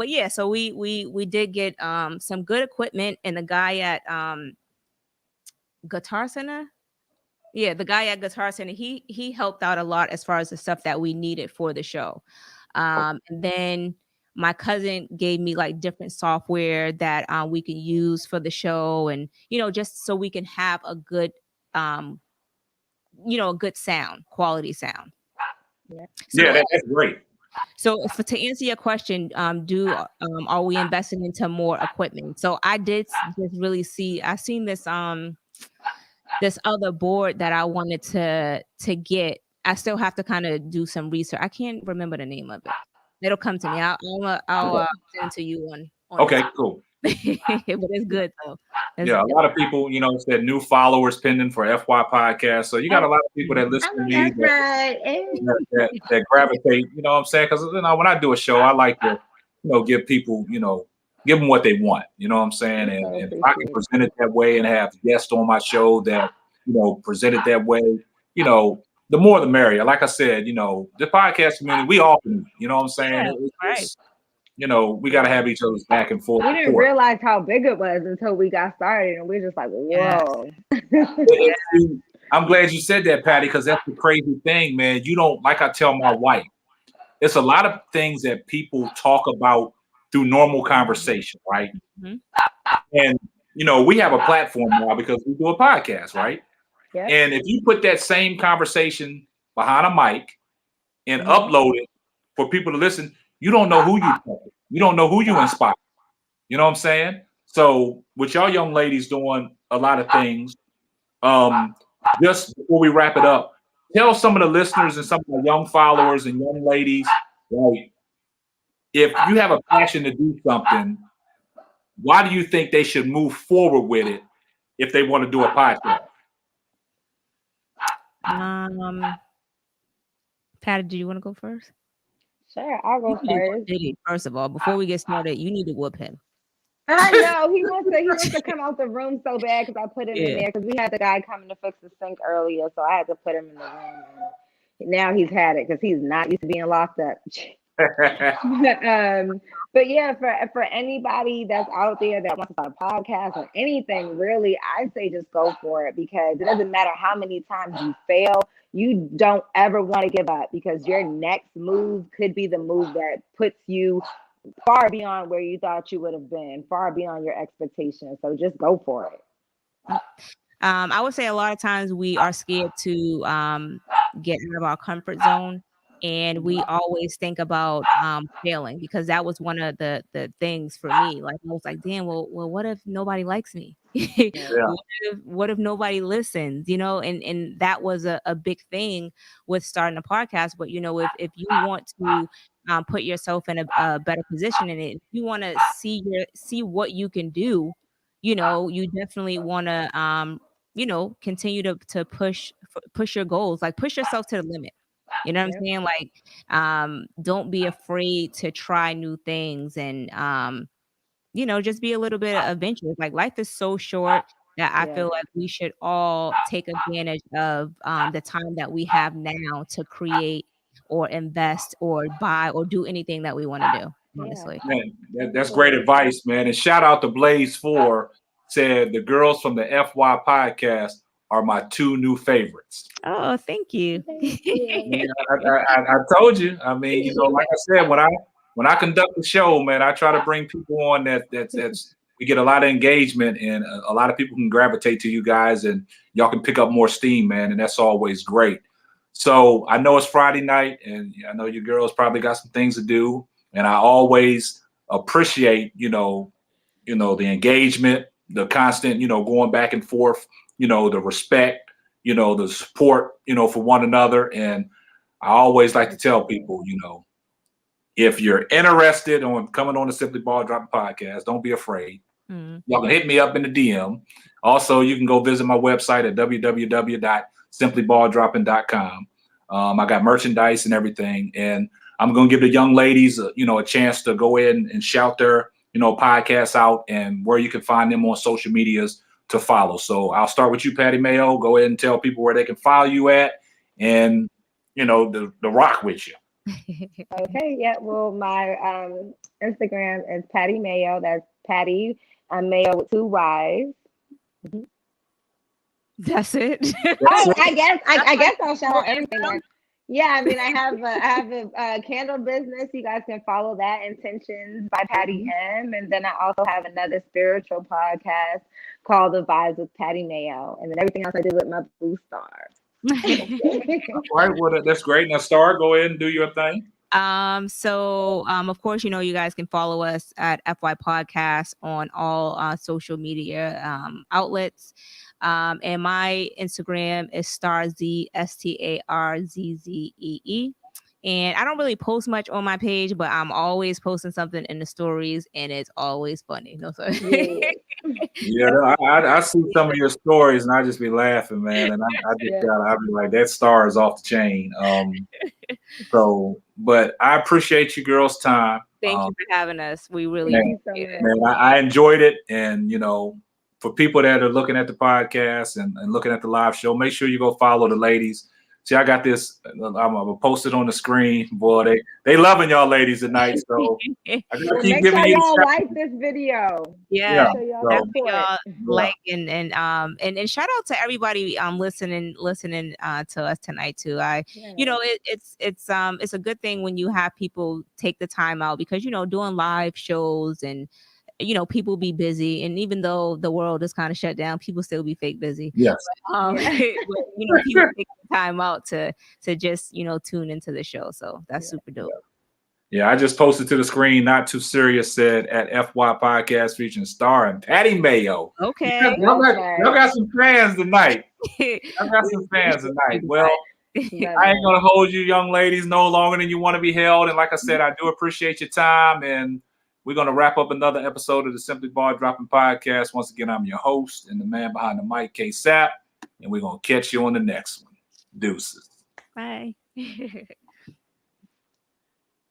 yeah, so we did get some good equipment, and the guy at Guitar Center. Yeah, the guy at Guitar Center, he helped out a lot as far as the stuff that we needed for the show. And then my cousin gave me like different software that we can use for the show, and just so we can have a good a good quality sound. So, Yeah, that's great. So to answer your question, are we investing into more equipment? So I did just really I seen this this other board that I wanted to get. I still have to kind of do some research. I can't remember the name of it. It'll come to me. I'll send it to you on Okay, cool. but it's good though. A lot of people, said new followers pending for FY podcast. So you got a lot of people that listen to me that gravitate. You know what I'm saying? Because when I do a show, I like to, give people, give them what they want. You know what I'm saying? And if I can present it that way and have guests on my show that present it that way, the more the merrier. Like I said, the podcast community, we all can. You know what I'm saying? Right. We got to have each other's back and forth. We didn't realize how big it was until we got started, and we're just like, whoa. I'm glad you said that, Patty, because that's the crazy thing, man. You don't, like I tell my wife, it's a lot of things that people talk about through normal conversation, right? Mm-hmm. And, we have a platform now because we do a podcast, right? Yep. And if you put that same conversation behind a mic and upload it for people to listen, you don't know who you talk to. You don't know who you inspire. You know what I'm saying? So with y'all young ladies doing a lot of things, just before we wrap it up, tell some of the listeners and some of the young followers and young ladies, right, if you have a passion to do something, why do you think they should move forward with it if they want to do a podcast? Patty, do you want to go first? Sure, I'll go first. First of all, before we get started, you need to whoop him. I know he wants to come out the room so bad because I put him in there because we had the guy coming to fix the sink earlier, so I had to put him in the room. And now he's had it because he's not used to being locked up. But yeah, for anybody that's out there that wants to start a podcast or anything, really, I say just go for it because it doesn't matter how many times you fail. You don't ever want to give up because your next move could be the move that puts you far beyond where you thought you would have been, far beyond your expectations. So just go for it. I would say a lot of times we are scared to get out of our comfort zone. And we always think about failing because that was one of the things for me. Like I was like, damn, well, what if nobody likes me? What if nobody listens? And that was a big thing with starting a podcast. But if you want to put yourself in a better position in it, if you want to see what you can do, you definitely want to continue to push your goals, like push yourself to the limit. You know what I'm saying? Like, don't be afraid to try new things and, just be a little bit adventurous. Like life is so short that I feel like we should all take advantage of the time that we have now to create or invest or buy or do anything that we want to do, honestly. Man, that's great advice, man. And shout out to Blaze 4 said the girls from the FY podcast are my two new favorites. Oh, thank you. Yeah, I told you. I mean, like I said, when I conduct the show, man, I try to bring people on that's we get a lot of engagement and a lot of people can gravitate to you guys and y'all can pick up more steam, man, and that's always great. So I know it's Friday night and I know you girls probably got some things to do, and I always appreciate the engagement, the constant going back and forth, the respect, the support, for one another. And I always like to tell people, if you're interested on coming on the Simply Ball Dropping podcast, don't be afraid. Y'all can hit me up in the DM. Also, you can go visit my website at www.simplyballdropping.com. I got merchandise and everything. And I'm going to give the young ladies, a chance to go in and shout their, podcasts out and where you can find them on social medias to follow. So I'll start with you, Patty Mayyo. Go ahead and tell people where they can follow you at and, the rock with you. Okay, yeah. Well, my Instagram is Patty Mayyo. That's Patty Mayyo with 2 Y's. That's it. Oh, I guess I'll shout out everything. Yeah, I mean, I have a candle business. You guys can follow that, Intentions by Patty M. And then I also have another spiritual podcast called The Vibes with Patty Mayyo. And then everything else I did with my Blue Star. All right, well, that's great. Now, Star, go ahead and do your thing. Of course, you guys can follow us at FY Podcast on all social media outlets. And my Instagram is StarZee, StarZzzee. And I don't really post much on my page, but I'm always posting something in the stories, and it's always funny. No, sorry. Yeah, I see some of your stories, and I just be laughing, man. And I be like, that Star is off the chain. But I appreciate you girls' time. Thank you for having us. We really appreciate it. Man, I enjoyed it, and for people that are looking at the podcast and looking at the live show, make sure you go follow the ladies. See, I got this. I'm gonna post it on the screen. Boy, they loving y'all ladies tonight. So I gotta keep make giving sure you. Y'all like this video. Yeah. Y'all like and shout out to everybody listening to us tonight too. It's a good thing when you have people take the time out, because doing live shows and people be busy, and even though the world is kind of shut down, people still be fake busy. Yes. But, people take the time out to just tune into the show, so that's super dope. Yeah, I just posted to the screen. Not Too Serious said at FY Podcast featuring Star and Patty Mayyo. Okay. Y'all got some fans tonight. Well, I ain't gonna hold you young ladies no longer than you want to be held. And like I said, I do appreciate your time, and we're going to wrap up another episode of the Simply Ball Dropping Podcast. Once again, I'm your host and the man behind the mic, Ksapp, and we're going to catch you on the next one. Deuces. Bye.